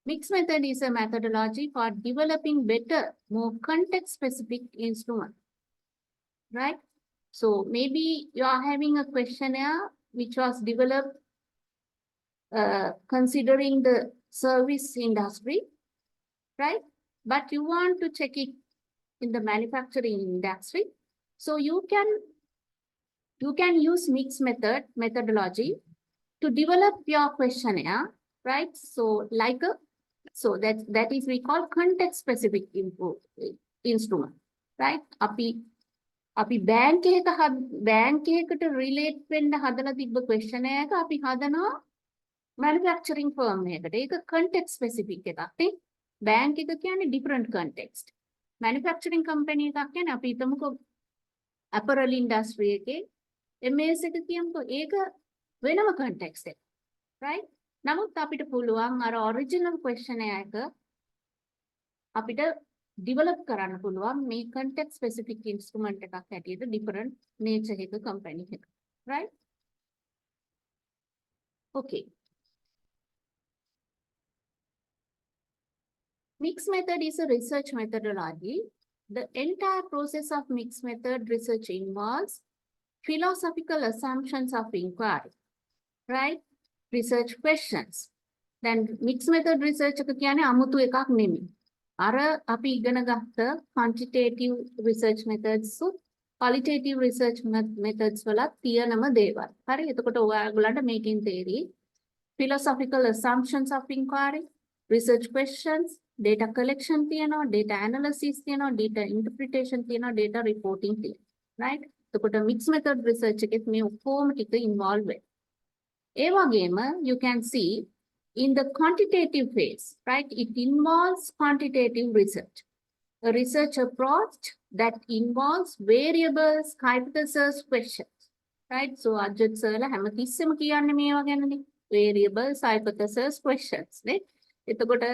Mixed method is a methodology for developing better, more context-specific instrument, right? So maybe you are having a questionnaire which was developed considering the service industry, right? But you want to check it in the manufacturing industry. So you can use mixed method methodology to develop your questionnaire, right? So like so that is we call context specific instrument, right? අපි bank එකකට relate වෙන්න හදලා තිබ්බ questionnaire එක අපි හදනවා manufacturing firm එකකට. ඒක context specific එකක් නේ. බැංක් එක කියන්නේ different context. Manufacturing company එකක් කියන්නේ අපි හිතමුකෝ apparel industry එකේ MS එක කියමුකෝ ඒක වෙනම context එක, right? නමුත් අපිට පුළුවන් අර original questionnaire එක අපිට develop කරන්න පුළුවන් මේ context specific instrument එකක් හැටියට different nature එක company එක, right? Okay. Mixed method is a research methodology. The entire process of mixed method research involves philosophical assumptions of inquiry, right? Research questions. Then mixed method research එක කියන්නේ 아무තු එකක් නෙමෙයි. අර අපි ඉගෙන ගත්ත quantitative research methods qualitative research methods වල තියෙනම දේවල්. හරි. එතකොට ඔයාලට මේකෙන් තේරි philosophical assumptions of inquiry, research questions, data collection තියෙනවා, data analysis තියෙනවා, data interpretation තියෙනවා, data reporting තියෙනවා. Right? එතකොට mixed method research එකෙත් මේ ඔක්කොම ටික involve වෙනවා. ඒ වගේම you can see in the quantitative phase, right? It involves quantitative research. A research approach that involves variables, hypotheses, questions, right? So Ajit sir හැමතිස්සෙම කියන්නේ මේවා ගැනනේ. Variables, hypotheses, questions, නේ. එතකොට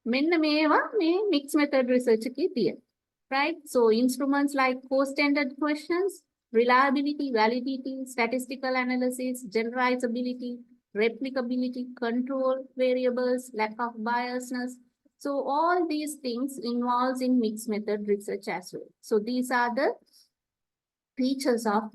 මෙන්න මේවා මේ mixed method research එකේ තියෙනවා. Right? So instruments like co-standard questions, reliability, validity, statistical analysis, generalizability, replicability, control variables, lack of biasness. So all these things involves in mixed method research as well. So these are the features of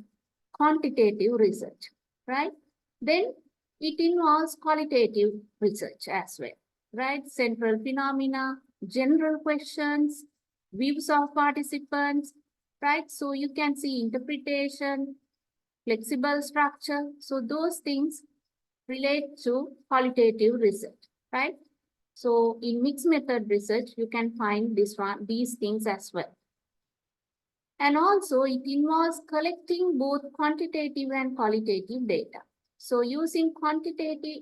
quantitative research, right? Then it involves qualitative research as well, right? Central phenomena, general questions, views of participants, right? So you can see interpretation, flexible structure. So those things relate to qualitative research, right? So in mixed method research, you can find these things as well. And also it involves collecting both quantitative and qualitative data. So using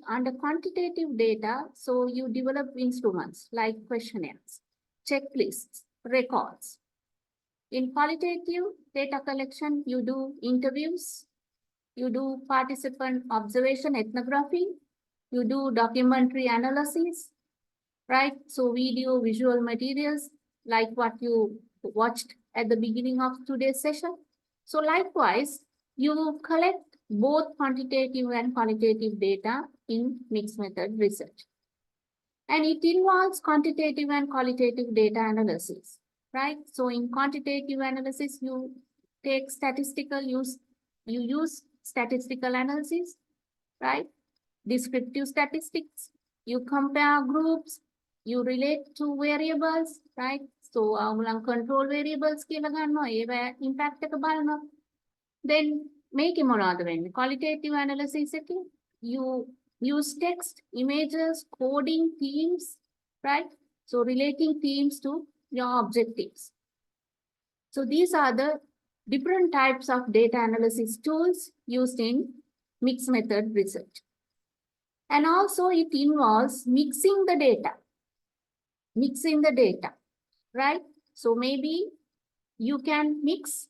under quantitative data, so you develop instruments like questionnaires, checklists, records. In qualitative data collection, you do interviews, you do participant observation ethnography, you do documentary analysis, right? So video, visual materials like what you watched at the beginning of today's session. So likewise, you collect both quantitative and qualitative data in mixed method research. And it involves quantitative and qualitative data analysis, right? So in quantitative analysis, you take you use statistical analysis, right? Descriptive statistics, you compare groups, you relate to variables, right? So control variables impact then make a qualitative analysis. You use text, images, coding, themes, right? So relating themes to your objectives. So these are the different types of data analysis tools used in mixed method research. And also it involves mixing the data, right? So maybe you can mix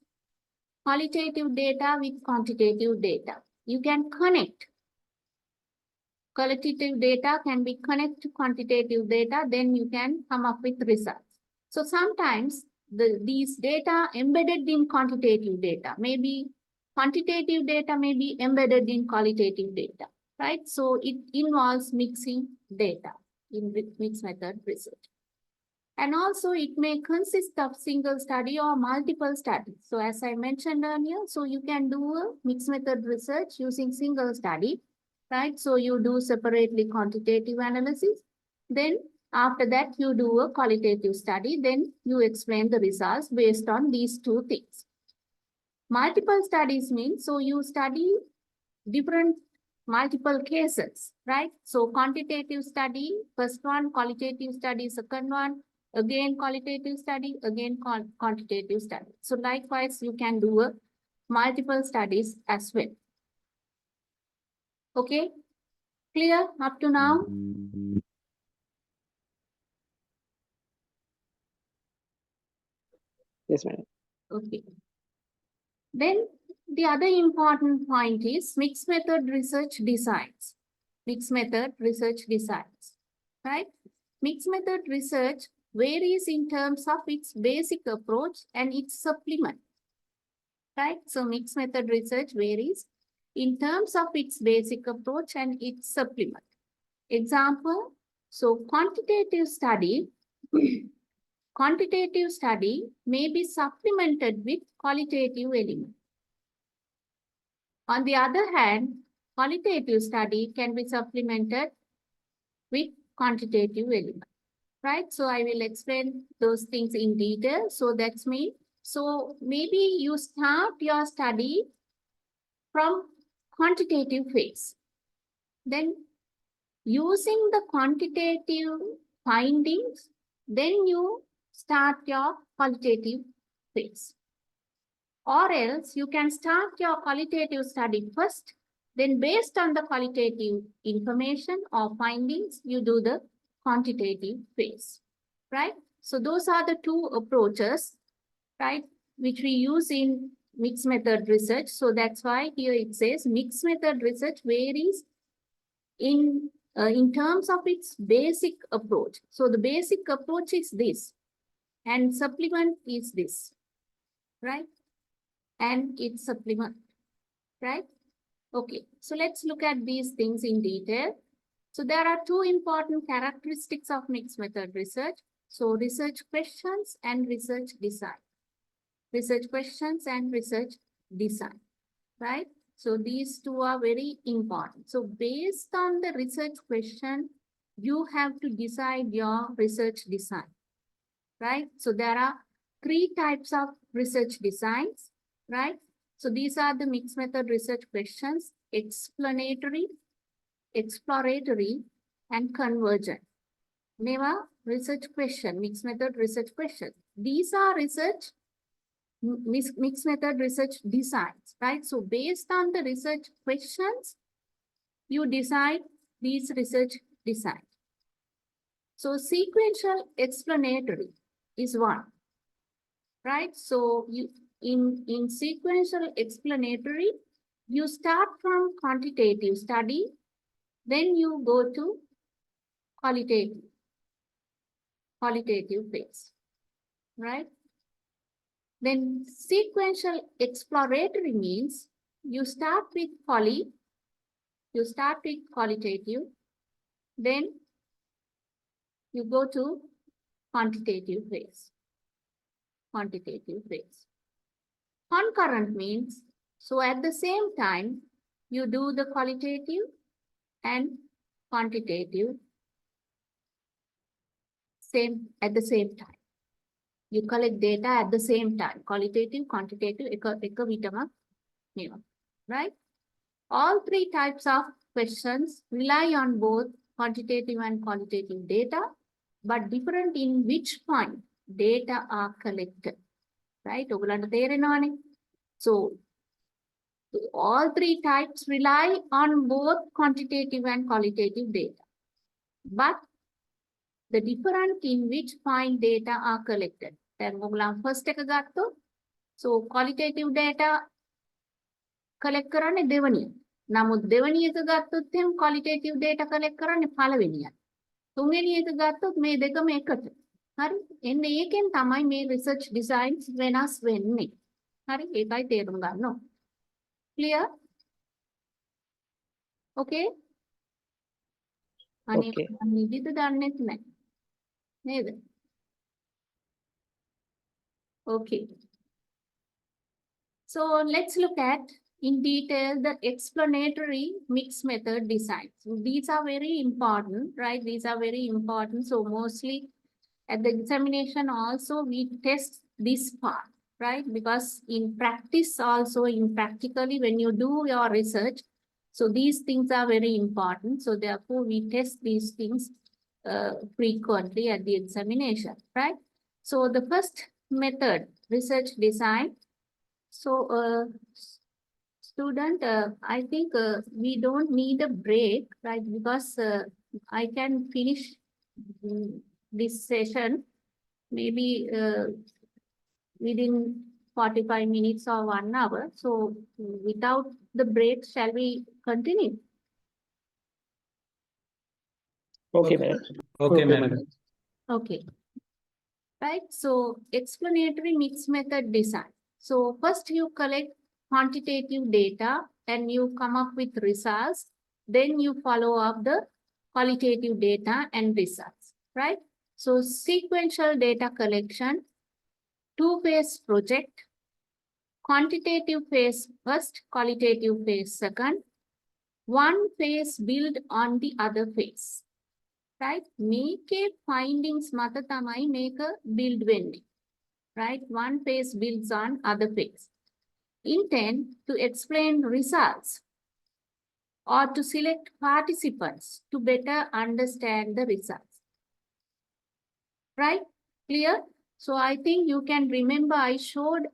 qualitative data with quantitative data. You can connect. Qualitative data can be connected to quantitative data, then you can come up with results. So sometimes these data embedded in quantitative data, maybe quantitative data may be embedded in qualitative data, right? So it involves mixing data in mixed method research. And also it may consist of single study or multiple studies. So as I mentioned earlier, so you can do a mixed method research using single study, right? So you do separately quantitative analysis. Then after that, you do a qualitative study. Then you explain the results based on these two things. Multiple studies means, so you study different multiple cases, right? So quantitative study, first one, qualitative study, second one, again qualitative study, again quantitative study. So likewise, you can do a multiple studies as well. Okay, clear up to now? Yes, madam. Okay. Then the other important point is mixed method research designs. Mixed method research designs, right? Mixed method research varies in terms of its basic approach and its supplement, right? So mixed method research varies in terms of its basic approach and its supplement. Example, so quantitative study may be supplemented with qualitative element. On the other hand, qualitative study can be supplemented with quantitative element, right? So I will explain those things in detail. So that's me. So maybe you start your study from quantitative phase. Then using the quantitative findings, then you start your qualitative phase. Or else you can start your qualitative study first, then based on the qualitative information or findings, you do the quantitative phase, right? So those are the two approaches, right, which we use in mixed method research. So that's why here it says mixed method research varies in terms of its basic approach. So the basic approach is this, and supplement is this, right? And its supplement, right? Okay, so let's look at these things in detail. So there are two important characteristics of mixed method research. So research questions and research design. Research questions and research design, right? So these two are very important. So based on the research question, you have to decide your research design, right? So there are three types of research designs, right? So these are the mixed method research questions: explanatory, exploratory, and convergent. Never research question, mixed method research question. These are research, mixed method research designs, right? So based on the research questions, you decide these research design. So sequential explanatory is one, right? So you in sequential explanatory, you start from quantitative study, then you go to qualitative phase, right? Then sequential exploratory means you start with qualitative, then you go to quantitative phase. Concurrent means, so at the same time, you do the qualitative and quantitative at the same time. You collect data at the same time, qualitative, quantitative, right? All three types of questions rely on both quantitative and qualitative data, but different in which point data are collected, right? So all three types rely on both quantitative and qualitative data, but the different in which point data are collected. First එක ගත්තොත්, so qualitative data collect කරන්නේ දෙවනිය. නමුත් දෙවනිය එක ගත්තොත් එහෙනම් qualitative data collect කරන්නේ පළවෙනිය. තුන්වෙනි එක ගත්තොත් මේ දෙකම එකට. හරි? එන්න ඒකෙන් තමයි මේ research designs වෙනස් වෙන්නේ. හරි? ඒකයි තේරුම් ගන්න ඕන. Clear? Okay? අනේ Okay. නිදිද දන්නෙත් නැහැ. නේද? Okay. So let's look at in detail the explanatory mixed method designs. These are very important, right? These are very important. So mostly at the examination also we test this part, right? Because in practice also, in practically when you do your research, so these things are very important. So therefore we test these things frequently at the examination, right? So the first method, research design. So student, I think we don't need a break, right? Because I can finish this session maybe within 45 minutes or 1 hour. So without the break, shall we continue? Okay, ma'am. Okay, ma'am. Okay. Right, so explanatory mixed method design. So first you collect quantitative data and you come up with results. Then you follow up the qualitative data and results, right? So sequential data collection, two-phase project, quantitative phase first, qualitative phase second, one phase build on the other phase. Right? Make findings mata tamai make a build වෙන්නේ. Right? One phase builds on other phase. Intent to explain results or to select participants to better understand the results. Right? Clear? So I think you can remember I showed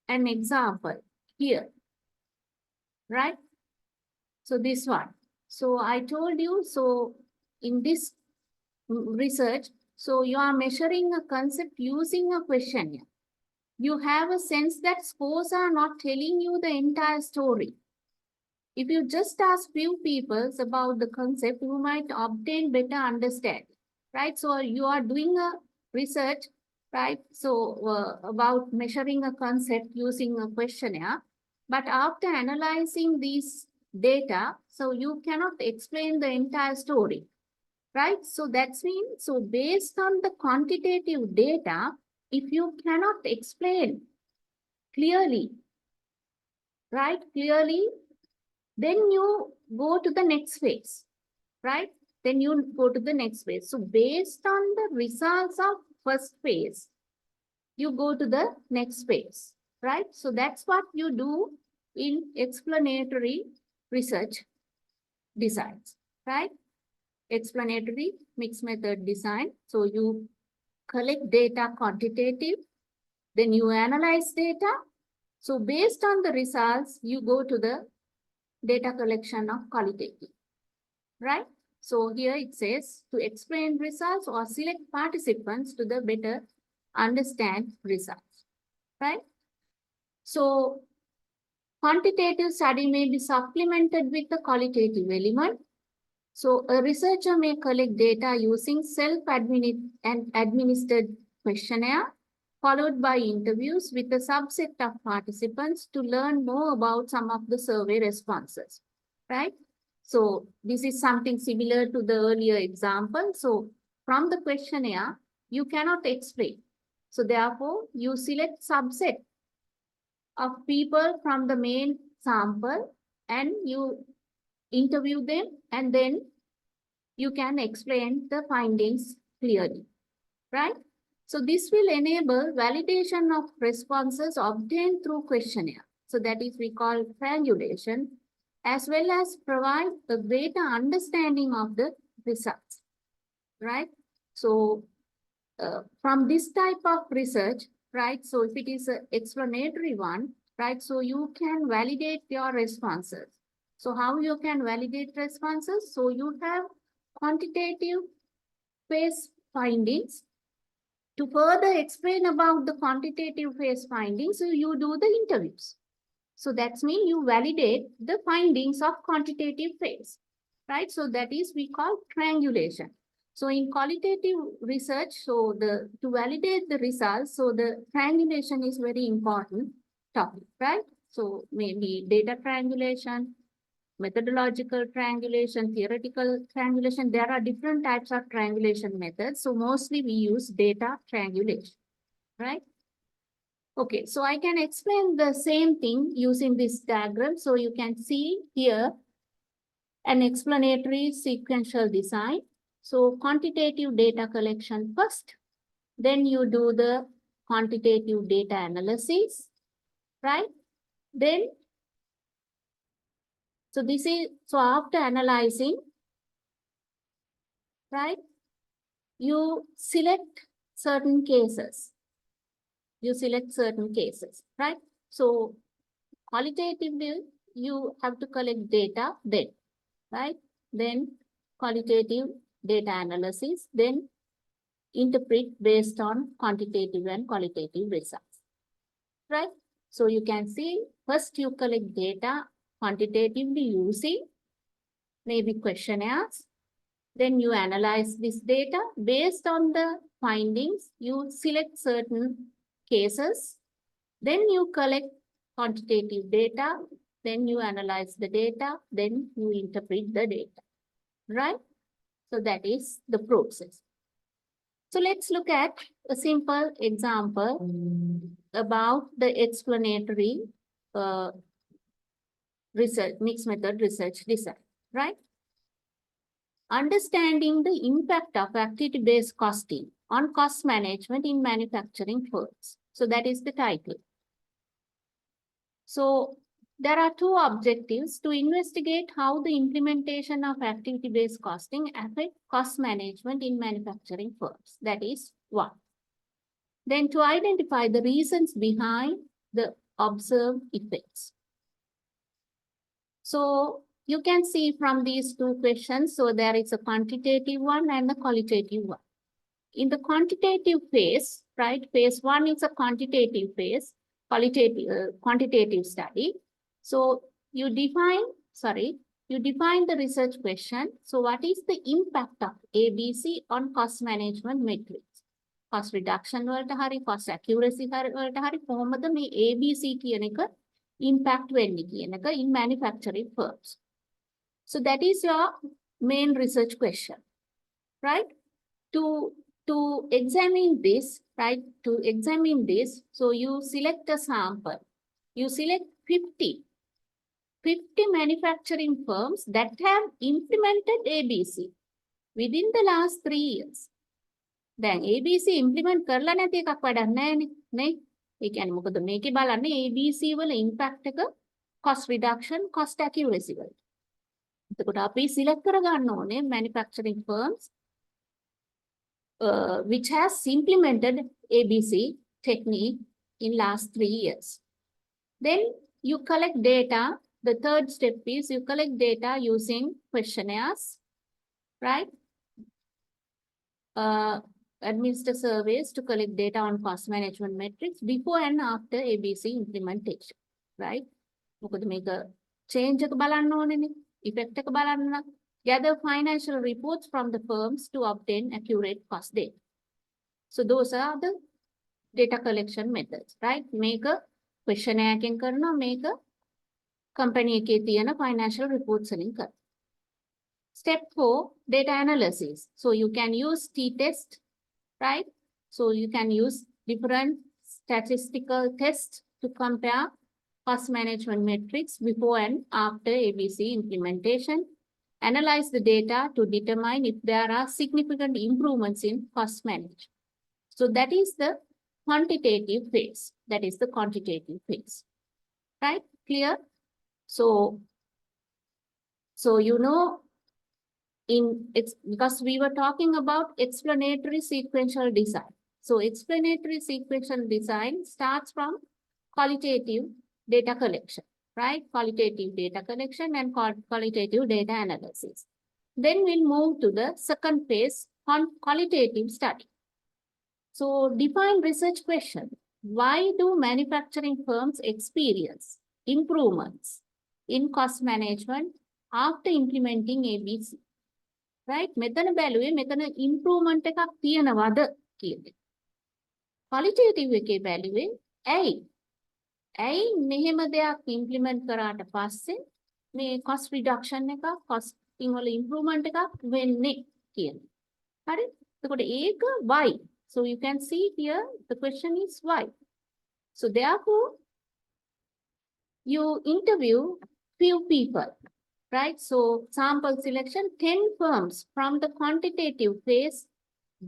an example here. Right? So this one. So I told you, so in this research, so you are measuring a concept using a questionnaire. You have a sense that scores are not telling you the entire story. If you just ask few people about the concept, you might obtain better understanding, right? So you are doing a research, right? So about measuring a concept using a questionnaire, but after analyzing these data, so you cannot explain the entire story. Right? So that's mean, so based on the quantitative data, if you cannot explain clearly, right? Clearly, then you go to the next phase, right? Then you go to the next phase. So based on the results of first phase, you go to the next phase, right? So that's what you do in explanatory research designs, right? explanatory mixed method design. So you collect data quantitative, then you analyze data. So based on the results, you go to the data collection of qualitative, right? So here it says to explain results or select participants to the better understand results, right? So quantitative study may be supplemented with the qualitative element. So a researcher may collect data using self-administered questionnaire, followed by interviews with a subset of participants to learn more about some of the survey responses, right? So this is something similar to the earlier example. So from the questionnaire, you cannot explain. So therefore, you select subset of people from the main sample and you interview them, and then you can explain the findings clearly, right? So this will enable validation of responses obtained through questionnaire. So that is we call triangulation, as well as provide a greater understanding of the results, right? So from this type of research, right? So if it is an explanatory one, right? So you can validate your responses. So how you can validate responses? So you have quantitative phase findings. To further explain about the quantitative phase findings, so you do the interviews. So that's mean you validate the findings of quantitative phase, right? So that is we call triangulation. So in qualitative research, so to validate the results, so the triangulation is very important topic, right? So maybe data triangulation, methodological triangulation, theoretical triangulation. There are different types of triangulation methods. So mostly we use data triangulation, right? Okay, so I can explain the same thing using this diagram. So you can see here an explanatory sequential design. So quantitative data collection first, then you do the quantitative data analysis, right? Then, so this is, so after analyzing, right, you select certain cases. You select certain cases, right? So qualitatively, you have to collect data then, right? Then qualitative data analysis, then interpret based on quantitative and qualitative results, right? So you can see first you collect data quantitatively using maybe questionnaires. Then you analyze this data based on the findings. You select certain cases. Then you collect quantitative data. Then you analyze the data. Then you interpret the data, right? So that is the process. So let's look at a simple example about the explanatory research, mixed method research design, right? Understanding the impact of activity-based costing on cost management in manufacturing firms. So that is the title. So there are two objectives: to investigate how the implementation of activity-based costing affects cost management in manufacturing firms. That is one. Then to identify the reasons behind the observed effects. So you can see from these two questions, so there is a quantitative one and a qualitative one. In the quantitative phase, right, phase one is a quantitative phase, quantitative study. So you define the research question. So what is the impact of ABC on cost management metrics? Cost reduction වලට හරි cost accuracy වලට හරි කොහොමද මේ ABC කියන එක impact වෙන්නේ කියන එක in manufacturing firms. So that is your main research question, right? To examine this, right? To examine this, so you select a sample. You select 50 manufacturing firms that have implemented ABC within the last 3 years. Then ABC implement කරලා නැති එකක් වැඩක් නැහැ නේ. ඒ කියන්නේ මොකද මේකේ බලන්නේ ABC වල impact එක cost reduction, cost accuracy වල. එතකොට අපි select කරගන්න ඕනේ manufacturing firms which has implemented ABC technique in last 3 years. Then you collect data. The third step is you collect data using questionnaires, right? Administer surveys to collect data on cost management metrics before and after ABC implementation, right? මොකද මේක change එක බලන්න ඕනේනේ, effect එක බලන්න නම්. Gather financial reports from the firms to obtain accurate cost data. So those are the data collection methods, right? Make a questionnaire එකෙන් කරනවා, මේක company එකේ තියෙන financial reports වලින් කරනවා. Step 4, data analysis. So you can use t-test, right? So you can use different statistical tests to compare cost management metrics before and after ABC implementation. Analyze the data to determine if there are significant improvements in cost management. So that is the quantitative phase. That is the quantitative phase, right? Clear? So you know, it's because we were talking about explanatory sequential design. So explanatory sequential design starts from qualitative data collection, right? Qualitative data collection and qualitative data analysis. Then we'll move to the second phase on qualitative study. So define research question. Why do manufacturing firms experience improvements in cost management after implementing ABC? Right? මෙතන බැලුවේ මෙතන improvement එකක් තියනවද කියන්නේ. Qualitative එකේ බැලුවේ ඇයි මෙහෙම දෙයක් implement කරාට පස්සේ මේ cost reduction එකක් costing වල improvement එකක් වෙන්නේ කියන්නේ. හරි? එතකොට ඒක why? So you can see here the question is why. So therefore you interview few people. Right, so sample selection, 10 firms from the quantitative phase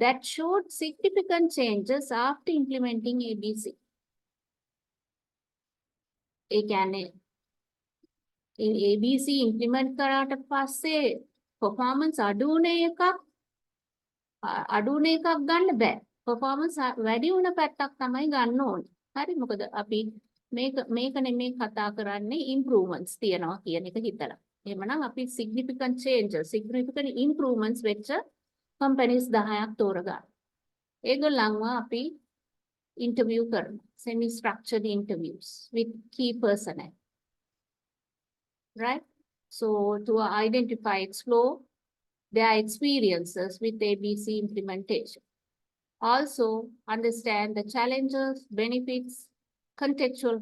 that showed significant changes after implementing ABC. ඒ කියන්නේ ABC implement කරාට පස්සේ performance අඩු වුණ එකක් ගන්න බෑ. performance වැඩි වුණ පැත්තක් තමයි ගන්න ඕනේ. හරි, මොකද අපි මේක නෙමෙයි කතා කරන්නේ improvements තියනවා කියන එක හිතලා. එහෙමනම් අපි significant changes, significant improvements වෙච්ච companies 10ක් තෝරගන්න. ඒගොල්ලන්ව අපි interview කරනවා. Semi structured interviews with key personnel. Right? So to identify, explore their experiences with ABC implementation. Also understand the challenges, benefits, contextual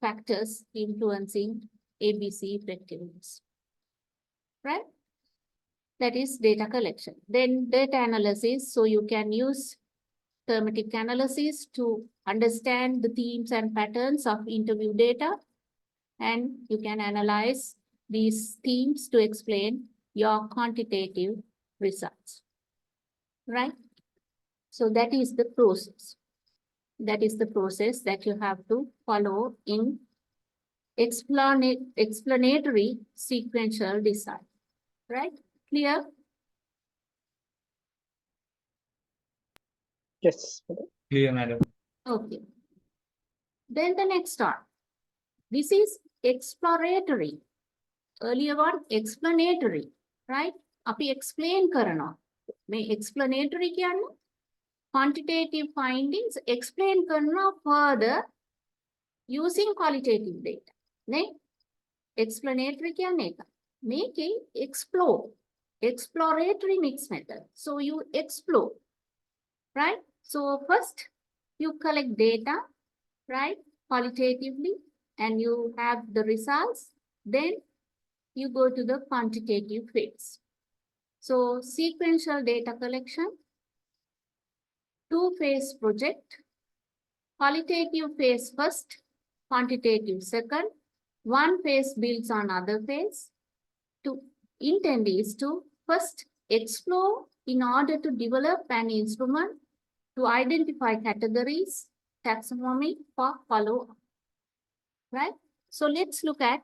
factors influencing ABC effectiveness. Right? That is data collection. Then data analysis. So you can use thematic analysis to understand the themes and patterns of interview data. And you can analyze these themes to explain your quantitative results. Right? So that is the process. That is the process that you have to follow in explanatory sequential design. Right? Clear? Yes. Clear, madam. Okay. Then the next one. This is exploratory. Earlier one, explanatory. Right? අපි explain කරනවා. මේ explanatory කියන්නේ quantitative findings explain කරනවා further using qualitative data. නේ? Explanatory කියන්නේ එක. මේකේ explore. Exploratory mixed method. So you explore. Right? So first you collect data, right? Qualitatively, and you have the results. Then you go to the quantitative phase. So sequential data collection, 2-phase project, qualitative phase first, quantitative second, one phase builds on other phase. Intent is to first explore in order to develop an instrument to identify categories, taxonomy for follow-up. Right? So let's look at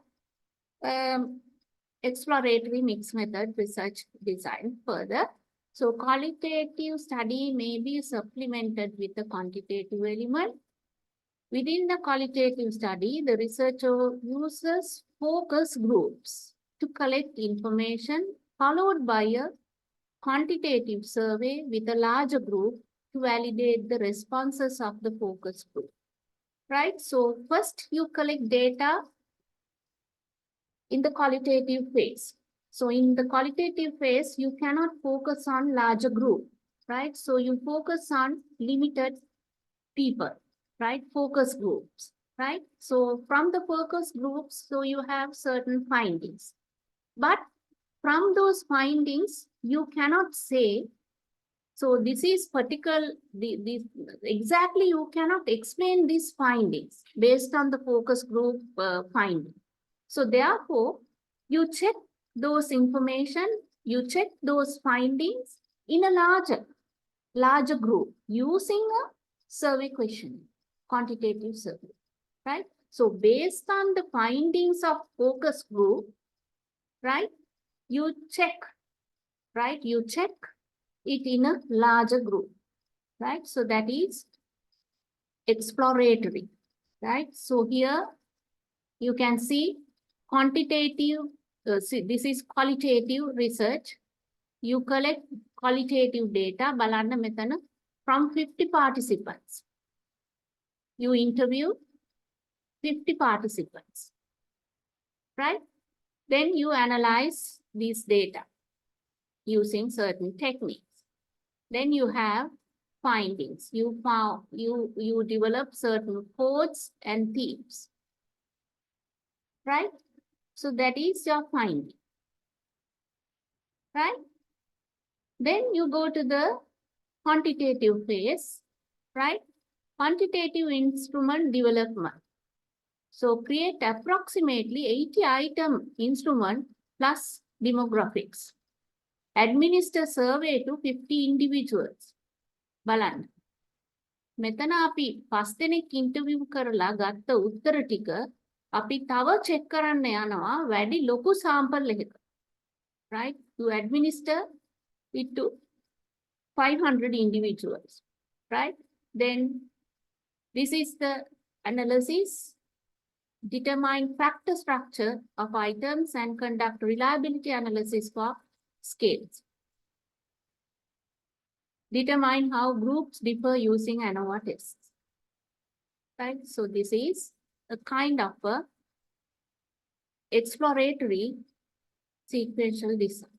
exploratory mixed method research design further. So qualitative study may be supplemented with a quantitative element. Within the qualitative study, the researcher uses focus groups to collect information, followed by a quantitative survey with a larger group to validate the responses of the focus group. Right? So first you collect data in the qualitative phase. So in the qualitative phase, you cannot focus on larger group, right? So you focus on limited people, right? Focus groups, right? So from the focus groups, so you have certain findings. But from those findings, you cannot say, so this is particular, exactly you cannot explain these findings based on the focus group finding. So therefore, you check those information, you check those findings in a larger group using a survey question, quantitative survey, right? So based on the findings of focus group, right, you check, right, you check it in a larger group, right? So that is exploratory, right? So here you can see quantitative, see, this is qualitative research. You collect qualitative data, බලන්න මෙතන, from 50 participants. You interview 50 participants, right? Then you analyze these data using certain techniques. Then you have findings. You develop certain codes and themes, right? So that is your finding, right? Then you go to the quantitative phase, right? Quantitative instrument development. So create approximately 80 item instrument plus demographics. Administer survey to 50 individuals. බලන්න. මෙතන අපි 5 දෙනෙක් interview කරලා ගත්ත උත්තර ටික අපි තව චෙක් කරන්න යනවා වැඩි ලොකු සාම්පල් එකක. Right? You administer it to 500 individuals. Right? Then this is the analysis. Determine factor structure of items and conduct reliability analysis for scales. Determine how groups differ using ANOVA tests. Right? So this is a kind of a exploratory sequential design.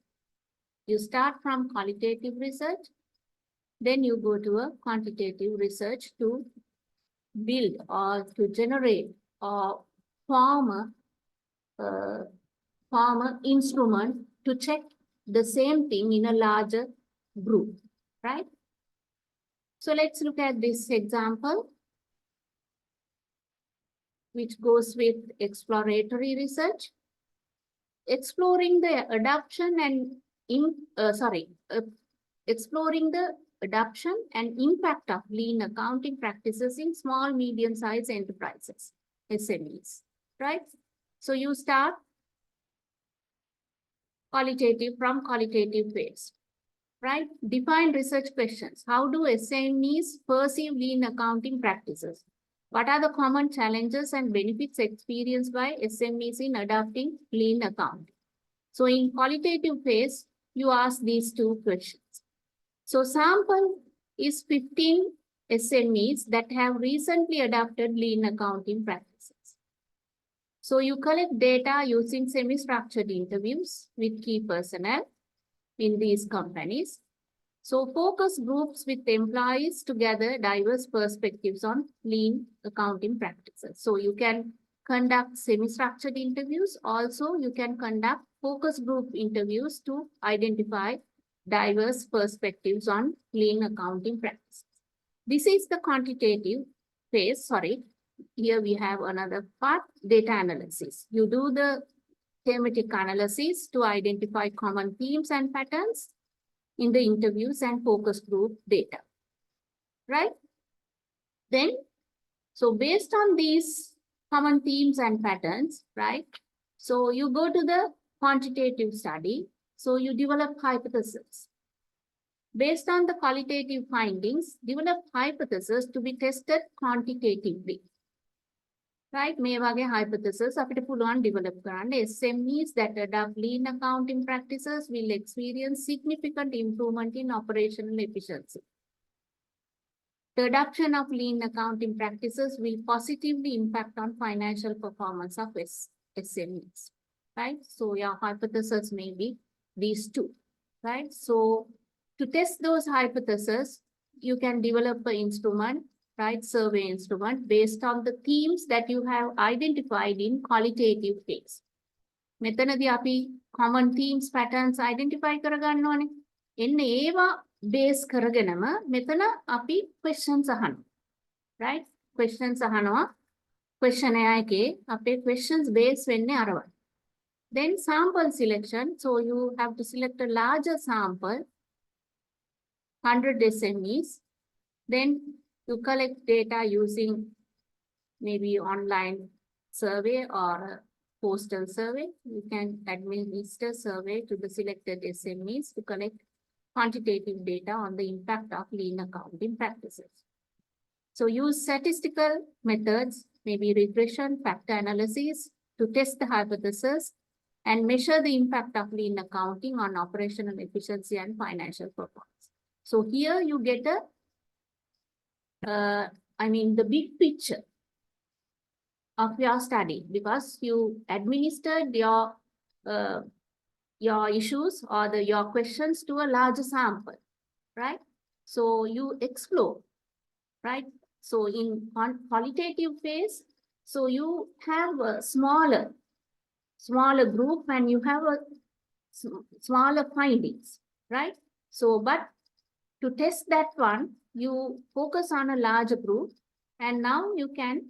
You start from qualitative research, then you go to a quantitative research to build or to generate or form a instrument to check the same thing in a larger group, right? So let's look at this example, which goes with exploratory research. Exploring the adoption and exploring the adoption and impact of lean accounting practices in small, medium-sized enterprises, SMEs, right? So you start from qualitative phase, right? Define research questions. How do SMEs perceive lean accounting practices? What are the common challenges and benefits experienced by SMEs in adopting lean accounting? So in qualitative phase, you ask these two questions. So sample is 15 SMEs that have recently adopted lean accounting practices. So you collect data using semi-structured interviews with key personnel in these companies. So focus groups with employees to gather diverse perspectives on lean accounting practices. So you can conduct semi-structured interviews. Also, you can conduct focus group interviews to identify diverse perspectives on lean accounting practices. This is the quantitative phase. Sorry, here we have another part, data analysis. You do the thematic analysis to identify common themes and patterns in the interviews and focus group data, right? Then, so based on these common themes and patterns, right? So you go to the quantitative study. So you develop hypotheses. Based on the qualitative findings, develop hypothesis to be tested quantitatively. Right? මේ වගේ hypothesis අපිට පුළුවන් develop කරන්න. SMEs that adopt lean accounting practices will experience significant improvement in operational efficiency. The adoption of lean accounting practices will positively impact on financial performance of SMEs. Right? So your hypothesis may be these two. Right? So to test those hypotheses, you can develop an instrument, right? Survey instrument based on the themes that you have identified in qualitative phase. මෙතනදී අපි common themes patterns identify කරගන්න ඕනේ. එන්න ඒවා base කරගෙනම මෙතන අපි questions අහනවා. Right? Questions අහනවා. Questionnaire එකේ අපේ questions base වෙන්නේ අරවයි. Then sample selection. So you have to select a larger sample, 100 SMEs. Then you collect data using maybe online survey or a postal survey. You can administer survey to the selected SMEs to collect quantitative data on the impact of lean accounting practices. So use statistical methods, maybe regression, factor analysis to test the hypothesis and measure the impact of lean accounting on operational efficiency and financial performance. So here you get the big picture of your study because you administered your issues or your questions to a larger sample, right? So you explore, right? So in qualitative phase, so you have a smaller group and you have a smaller findings, right? So, but to test that one, you focus on a larger group and now you can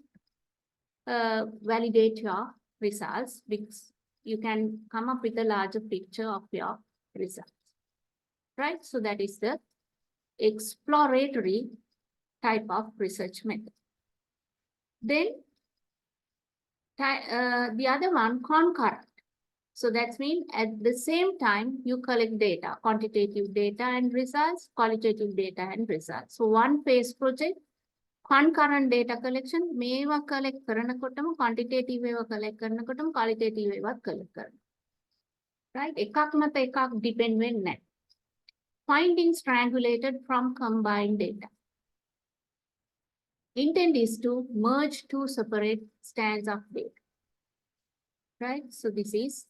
validate your results because you can come up with a larger picture of your results, right? So that is the exploratory type of research method. Then the other one, concurrent. So that means at the same time, you collect data, quantitative data and results, qualitative data and results. So one phase project, concurrent data collection, මේවා collect කරනකොටම quantitative ඒවා collect කරනකොටම qualitative ඒවාත් collect කරනවා. Right? එකක් මත එකක් depend වෙන්නේ නැහැ. Findings triangulated from combined data. Intent is to merge two separate strands of data. Right? So this is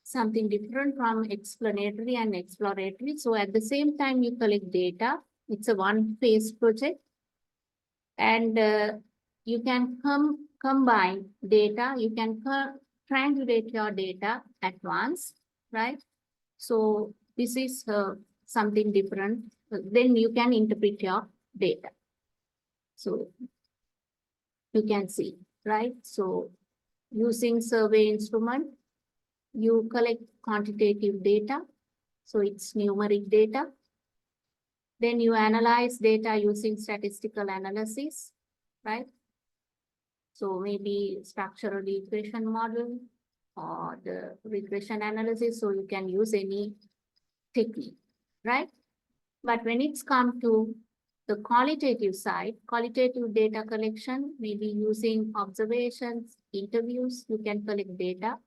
something different from explanatory and exploratory. So at the same time, you collect data. It's a one-phase project. And you can combine data. You can triangulate your data at once, right? So this is something different. Then you can interpret your data. So you can see, right? So using survey instrument, you collect quantitative data. So it's numeric data. Then you analyze data using statistical analysis, right? So maybe structural equation model or the regression analysis. So you can use any technique, right? But when it's come to the qualitative side, qualitative data collection, maybe using observations, interviews, you can collect data.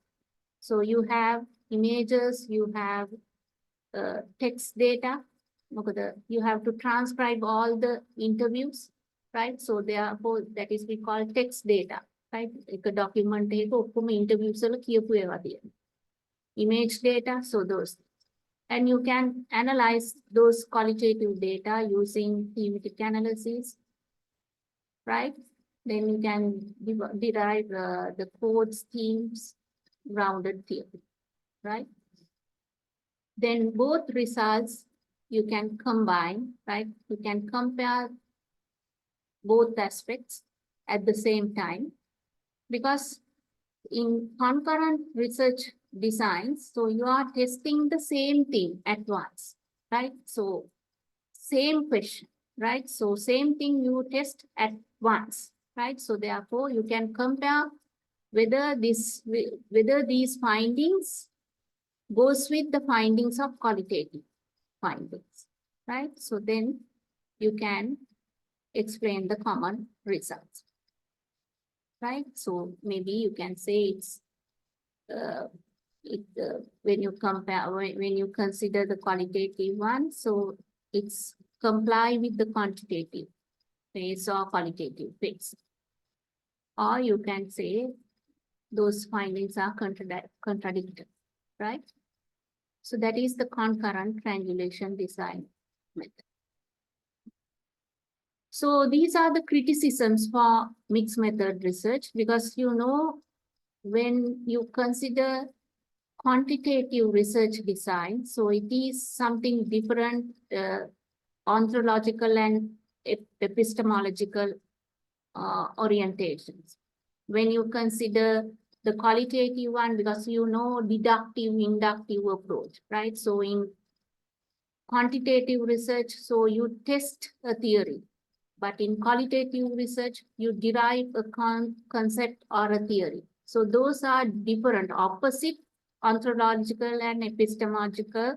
So you have images, you have text data. You have to transcribe all the interviews, right? So therefore, that is we call text data, right? A document interviews image data, so those. And you can analyze those qualitative data using thematic analysis, right? Then you can derive the codes, themes, grounded theory, right? Then both results you can combine, right? You can compare both aspects at the same time because in concurrent research designs, so you are testing the same thing at once, right? So same question, right? So same thing you test at once, right? So therefore you can compare whether these findings goes with the findings of qualitative findings, right? So then you can explain the common results, right? So maybe you can say it's when you compare, when you consider the qualitative one, so it's comply with the quantitative phase or qualitative phase. Or you can say those findings are contradictory, right? So that is the concurrent triangulation design method. So these are the criticisms for mixed method research, because when you consider quantitative research design, so it is something different, ontological and epistemological orientations. When you consider the qualitative one, because deductive, inductive approach, right? So in quantitative research, so you test a theory, but in qualitative research, you derive a concept or a theory. So those are different, opposite ontological and epistemological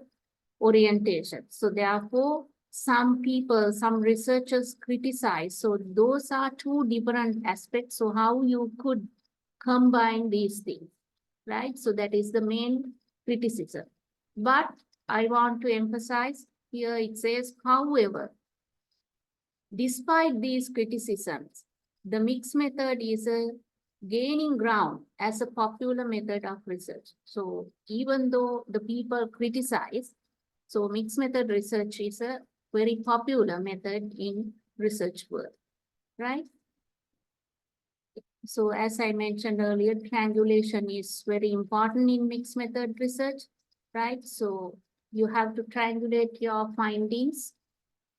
orientation. So therefore, some people, some researchers criticize. So those are two different aspects. So how you could combine these things, right? So that is the main criticism. But I want to emphasize here, it says, however, despite these criticisms, the mixed method is gaining ground as a popular method of research. So even though the people criticize, so mixed method research is a very popular method in research world, right? So as I mentioned earlier, triangulation is very important in mixed method research, right? So you have to triangulate your findings,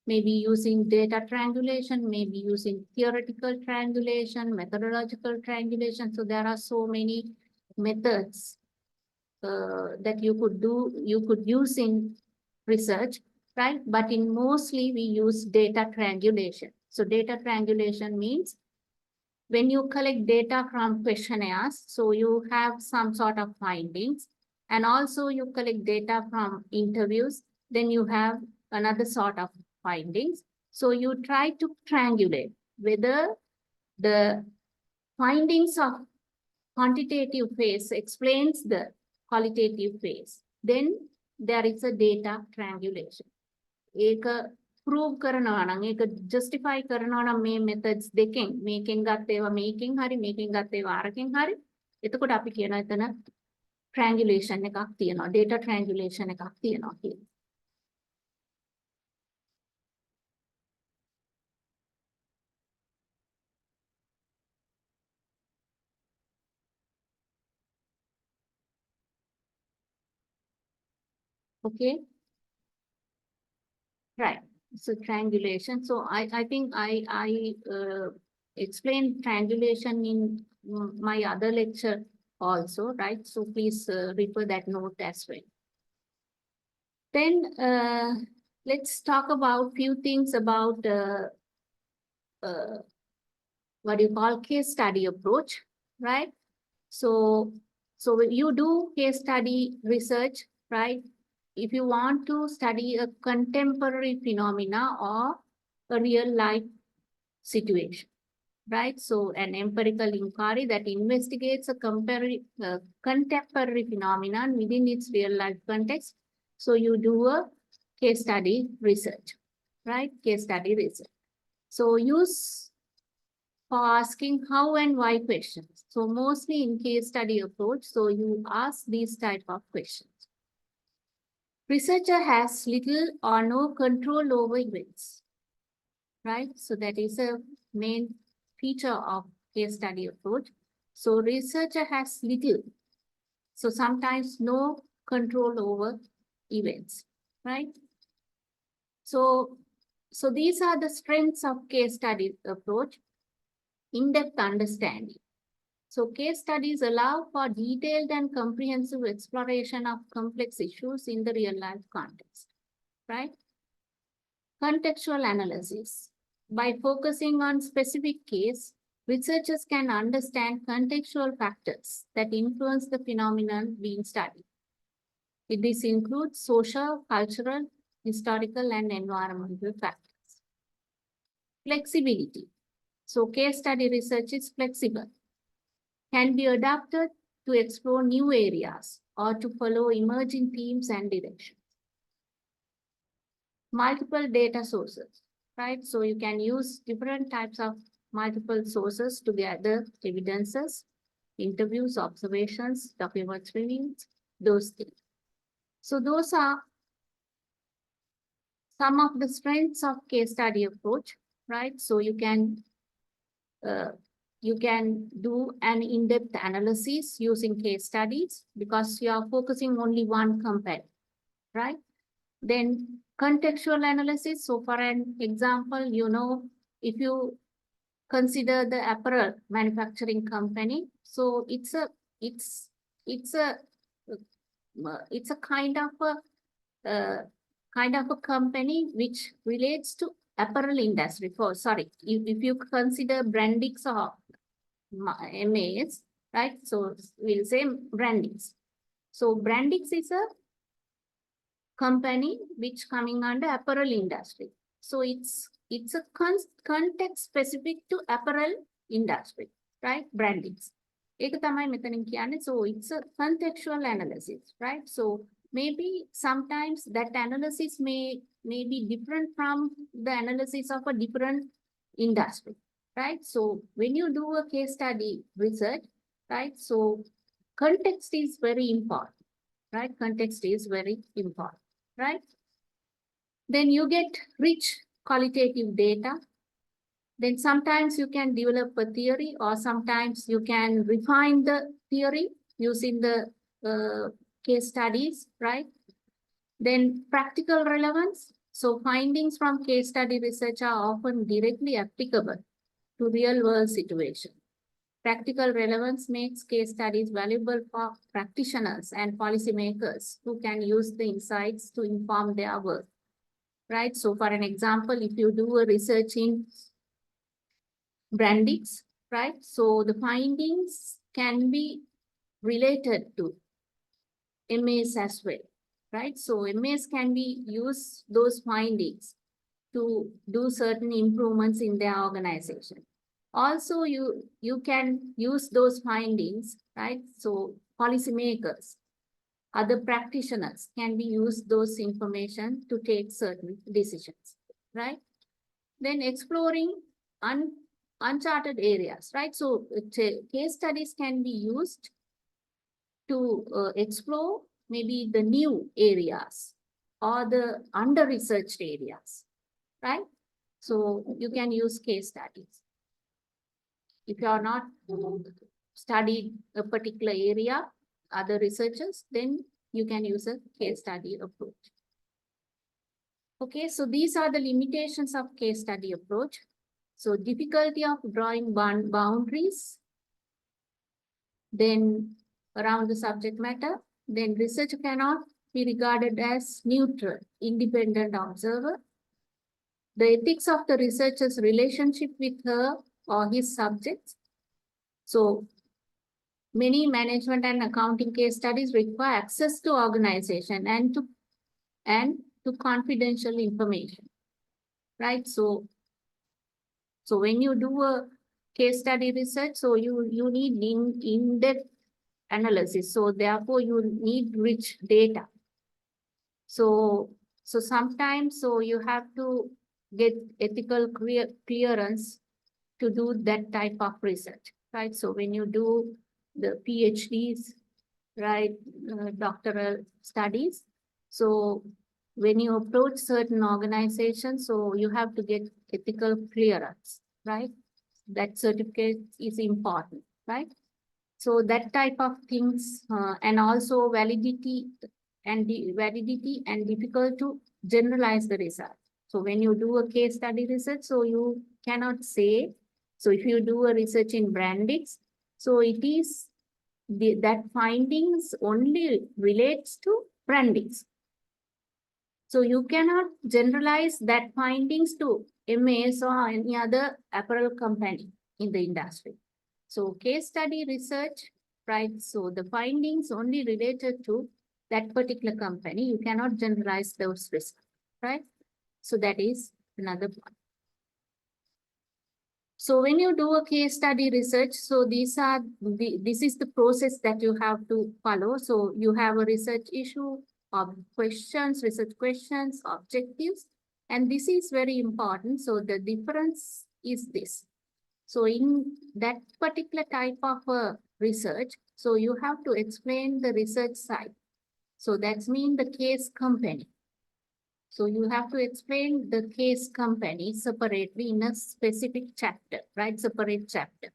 maybe using data triangulation, maybe using theoretical triangulation, methodological triangulation. So there are so many methods that you could use in research, right? But in mostly we use data triangulation. So data triangulation means when you collect data from questionnaires, so you have some sort of findings, and also you collect data from interviews, then you have another sort of findings. So you try to triangulate whether the findings of quantitative phase explains the qualitative phase. Then there is a data triangulation. ඒක prove කරනවා නම්, ඒක justify කරනවා නම් මේ methods දෙකෙන්, මේකෙන් ගත්ත ඒවා මේකෙන් හරි, මේකෙන් ගත්ත ඒවා අරකින් හරි, එතකොට අපි කියනවා එතන triangulation එකක් තියෙනවා, data triangulation එකක් තියෙනවා කියලා. Okay. Right. So triangulation. So I think I explained triangulation in my other lecture also, right? So please refer that note as well. Then let's talk about few things about what you call case study approach, right? So when you do case study research, right? If you want to study a contemporary phenomena or a real life situation, right? So an empirical inquiry that investigates a contemporary phenomenon within its real life context. So you do a case study research, right? Case study research. So use for asking how and why questions. So mostly in case study approach, so you ask these type of questions. Researcher has little or no control over events, right? So that is a main feature of case study approach. So researcher has little, so sometimes no control over events, right? So these are the strengths of case study approach. In-depth understanding. So case studies allow for detailed and comprehensive exploration of complex issues in the real life context, right? Contextual analysis. By focusing on specific case, researchers can understand contextual factors that influence the phenomenon being studied. This includes social, cultural, historical, and environmental factors. Flexibility. So case study research is flexible, can be adapted to explore new areas or to follow emerging themes and directions. Multiple data sources, right? So you can use different types of multiple sources to gather evidences, interviews, observations, documents, reviews, those things. So those are some of the strengths of case study approach, right? So you can do an in-depth analysis using case studies because you are focusing only one company, right? Then contextual analysis. So for an example, if you consider the apparel manufacturing company, so it's a kind of a company which relates to apparel industry. If you consider Brandix or MAS, right? So we'll say Brandix. So Brandix is a company which coming under apparel industry. So it's a context specific to apparel industry, right? Brandings. So it's a contextual analysis, right? So maybe sometimes that analysis may be different from the analysis of a different industry, right? So when you do a case study research, right? So context is very important, right? Context is very important, right? Then you get rich qualitative data. Then sometimes you can develop a theory, or sometimes you can refine the theory using the case studies, right? Then practical relevance. So findings from case study research are often directly applicable to real world situations. Practical relevance makes case studies valuable for practitioners and policymakers who can use the insights to inform their work, right? So for an example, if you do a research in Brandix, right? So the findings can be related to MAs as well, right? So MAs can be use those findings to do certain improvements in their organization. Also, you can use those findings, right? So policymakers, other practitioners can be used those information to take certain decisions, right? Then exploring uncharted areas, right? So case studies can be used to explore maybe the new areas or the under-researched areas, right? So you can use case studies. If you are not studied a particular area, other researchers, then you can use a case study approach. Okay, so these are the limitations of case study approach. So difficulty of drawing boundaries, then around the subject matter, then research cannot be regarded as neutral, independent observer. The ethics of the researcher's relationship with her or his subjects. So many management and accounting case studies require access to organization and to confidential information, right? So when you do a case study research, so you need in-depth analysis. So therefore you need rich data. So sometimes you have to get ethical clearance to do that type of research, right? So when you do the PhDs, right, doctoral studies, so when you approach certain organizations, so you have to get ethical clearance, right? That certificate is important, right? So that type of things, and also validity and difficult to generalize the result. So when you do a case study research, so you cannot say, so if you do a research in Brandix, so it is that findings only relates to Brandix. So you cannot generalize that findings to MAS or any other apparel company in the industry. So case study research, right? So the findings only related to that particular company, you cannot generalize those risks, right? So that is another point. So when you do a case study research, so this is the process that you have to follow. So you have a research issue, research questions, objectives, and this is very important. So the difference is this. So in that particular type of research, so you have to explain the research side. So that's mean the case company. So you have to explain the case company separately in a specific chapter, right? Separate chapter.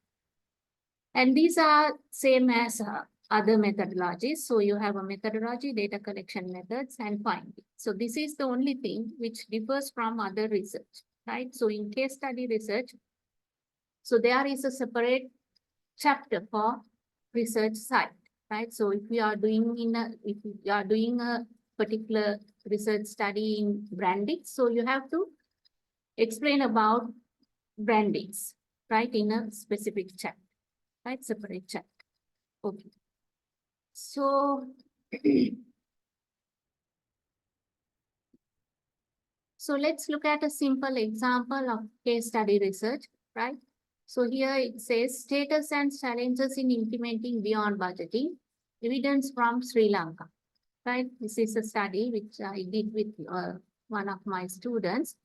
And these are same as other methodologies. So you have a methodology, data collection methods, and finding. So this is the only thing which differs from other research, right? So in case study research, so there is a separate chapter for research site, right? So if you are doing a particular research study in branding, so you have to explain about brandings, right, in a specific chapter, right, separate chapter. Okay. So so let's look at a simple example of case study research, right? So here it says status and challenges in implementing beyond budgeting, evidence from Sri Lanka, right? This is a study which I did with one of my students,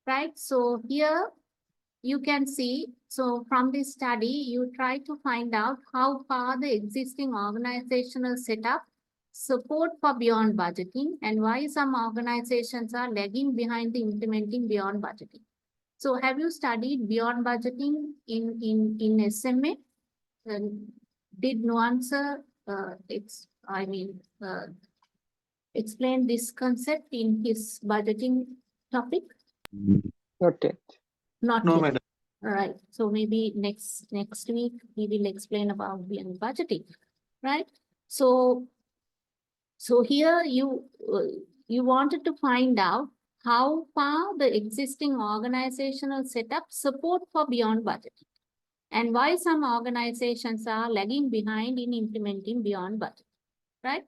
right? So here you can see, so from this study, you try to find out how far the existing organizational setup support for beyond budgeting and why some organizations are lagging behind the implementing beyond budgeting. So have you studied beyond budgeting in SMA? Did Nuance explain this concept in his budgeting topic? Not yet. Not No, yet. madam. All right. So maybe next week we will explain about beyond budgeting, right? So here you wanted to find out how far the existing organizational setup support for beyond budgeting and why some organizations are lagging behind in implementing beyond budget, right?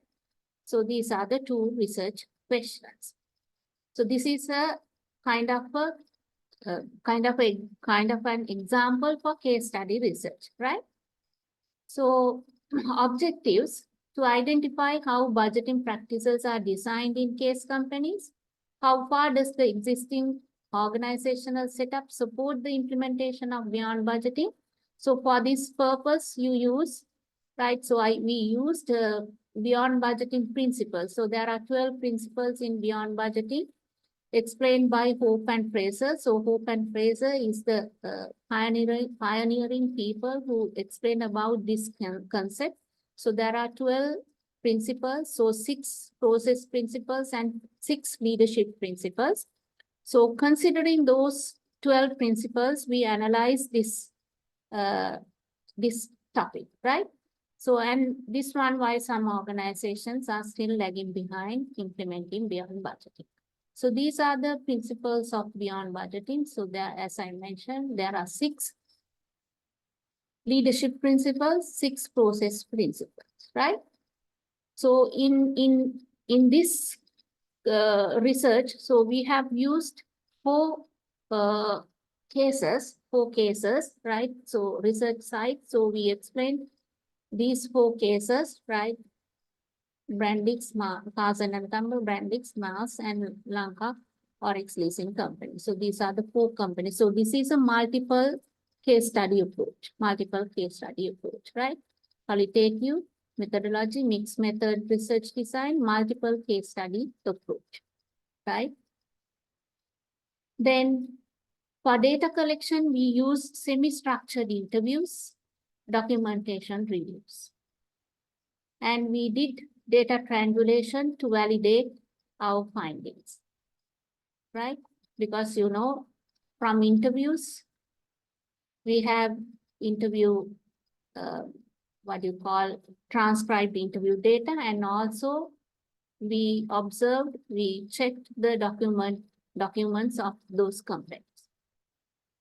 So these are the two research questions. So this is a kind of an example for case study research, right? So objectives to identify how budgeting practices are designed in case companies. How far does the existing organizational setup support the implementation of beyond budgeting? So for this purpose, you use, right? So we used beyond budgeting principles. So there are 12 principles in beyond budgeting explained by Hope and Fraser. So Hope and Fraser is the pioneering people who explain about this concept. So there are 12 principles, so 6 process principles and 6 leadership principles. So considering those 12 principles, we analyze this topic, right? So, and this one, why some organizations are still lagging behind implementing beyond budgeting. So these are the principles of beyond budgeting. So there, as I mentioned, there are 6 leadership principles, 6 process principles, right? So in this research, so we have used 4 cases, right? So research site. So we explained these 4 cases, right? Brandix, Carson and Campbell, Brandix, Mars, and Lanka Oryx Leasing Company. So these are the 4 companies. So this is a multiple case study approach, right? Qualitative, methodology, mixed method, research design, multiple case study approach, right? Then for data collection, we used semi-structured interviews, documentation reviews. And we did data triangulation to validate our findings, right? Because, you know, from interviews, we have interview, transcribed interview data, and also we checked the documents of those companies,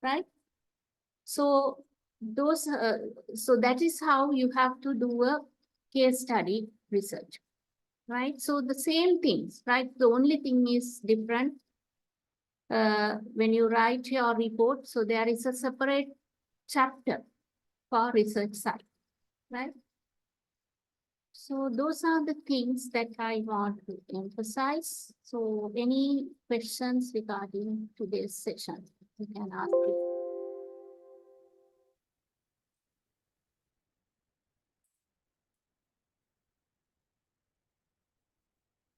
right? So so that is how you have to do a case study research. right? So the same things, right? The only thing is different. When you write your report, so there is a separate chapter for research site, right? So those are the things that I want to emphasize. So any questions regarding today's session, you can ask it.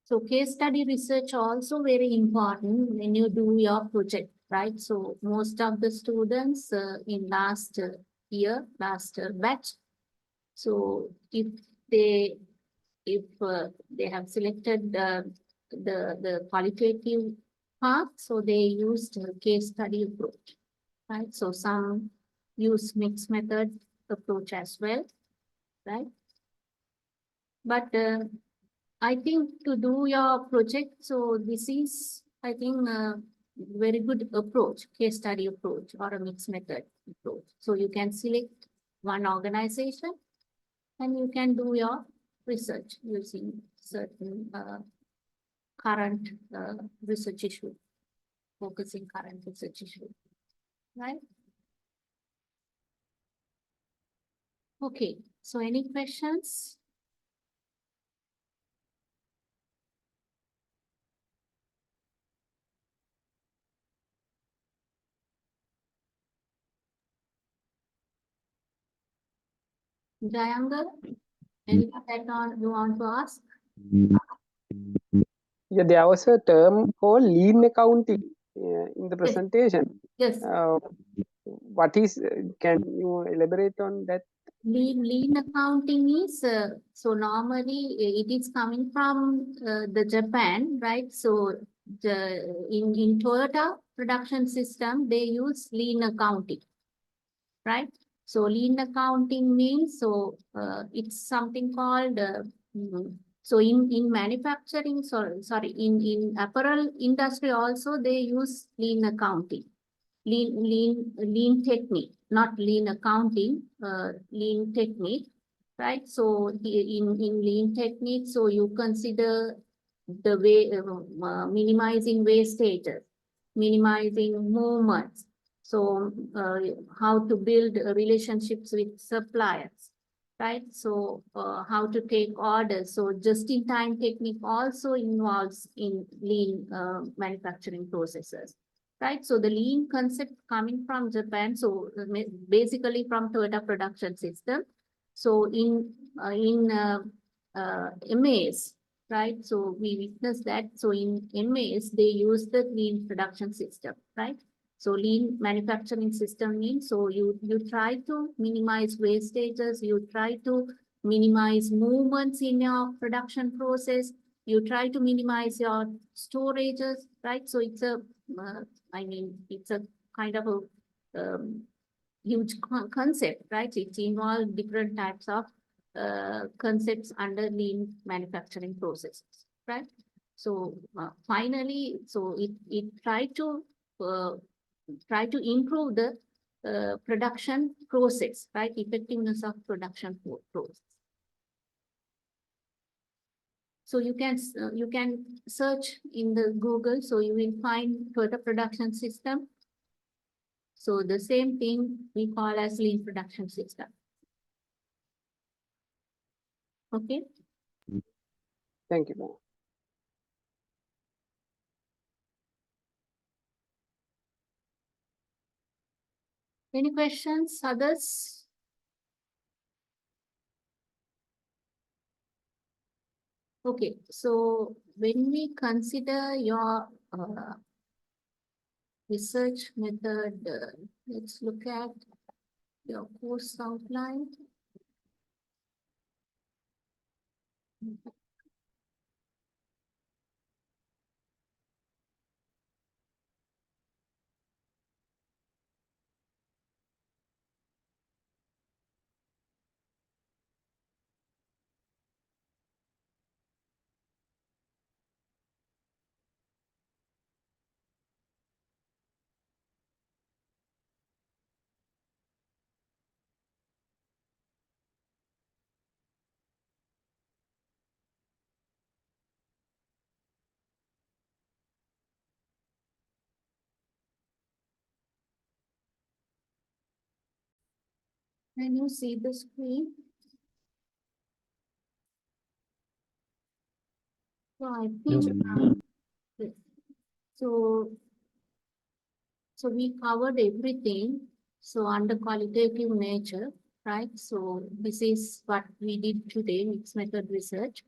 So case study research also very important when you do your project, right? So most of the students in last last batch, so if they they have selected the qualitative path, so they used a case study approach, right? So some use mixed method approach as well, right? But I think to do your project, so this is, I think, a very good approach, case study approach or a mixed method approach. So you can select one organization and you can do your research using certain current research issue, focusing current research issue, right? Okay, so any questions? Jayangal, anything that you want to ask? Yeah, there was a term called lean accounting in the Yes. presentation. Yes, What is, can you elaborate on that? lean accounting is, so normally it is coming from the Japan, right? So in Toyota production system, they use lean accounting, right? So lean accounting means, so it's something called, so in manufacturing, sorry, in apparel industry also, they use lean accounting. Lean technique, not lean accounting, lean technique, right? So in lean technique, so you consider the way, minimizing wastages, minimizing movements. So how to build relationships with suppliers, right? So how to take orders. So just-in-time technique also involves in lean manufacturing processes, right? So the lean concept coming from Japan, so basically from Toyota production system. So in MAS, right? So we witnessed that. So in MAS, they use the lean production system, right? So lean manufacturing system means, so you try to minimize wastages, you try to minimize movements in your production process, you try to minimize your storages, right? So it's a, I mean, it's a kind of a huge concept, right? It involves different types of concepts under lean manufacturing processes, right? So finally, so it try to improve the production process, right? Effectiveness of production process. So you can search in the Google, so you will find Toyota production system. So the same thing we call as lean production system. Okay. Thank you, ma'am. Any questions, others? Okay, so when we consider your research method, let's look at your course outline. Can you see the screen? So I Yes. think, yes. so, so we covered everything. So under qualitative nature, right? So this is what we did today, mixed method research,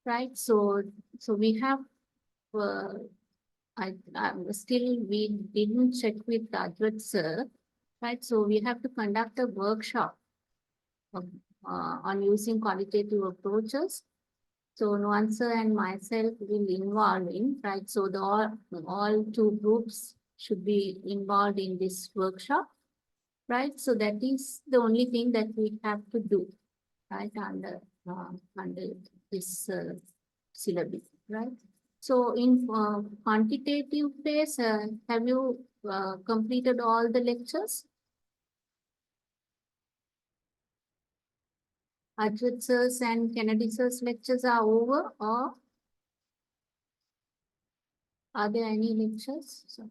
right? So, so we have, still we didn't check with Advait sir, right? So we have to conduct a workshop on using qualitative approaches. So Nuansa and myself will involve in, right? So the all two groups should be involved in this workshop, right? So that is the only thing that we have to do, right? Under this syllabus, right? So in quantitative phase, have you completed all the lectures? Ajit sir's and Kennedy sir's lectures are over, or are there any lectures? So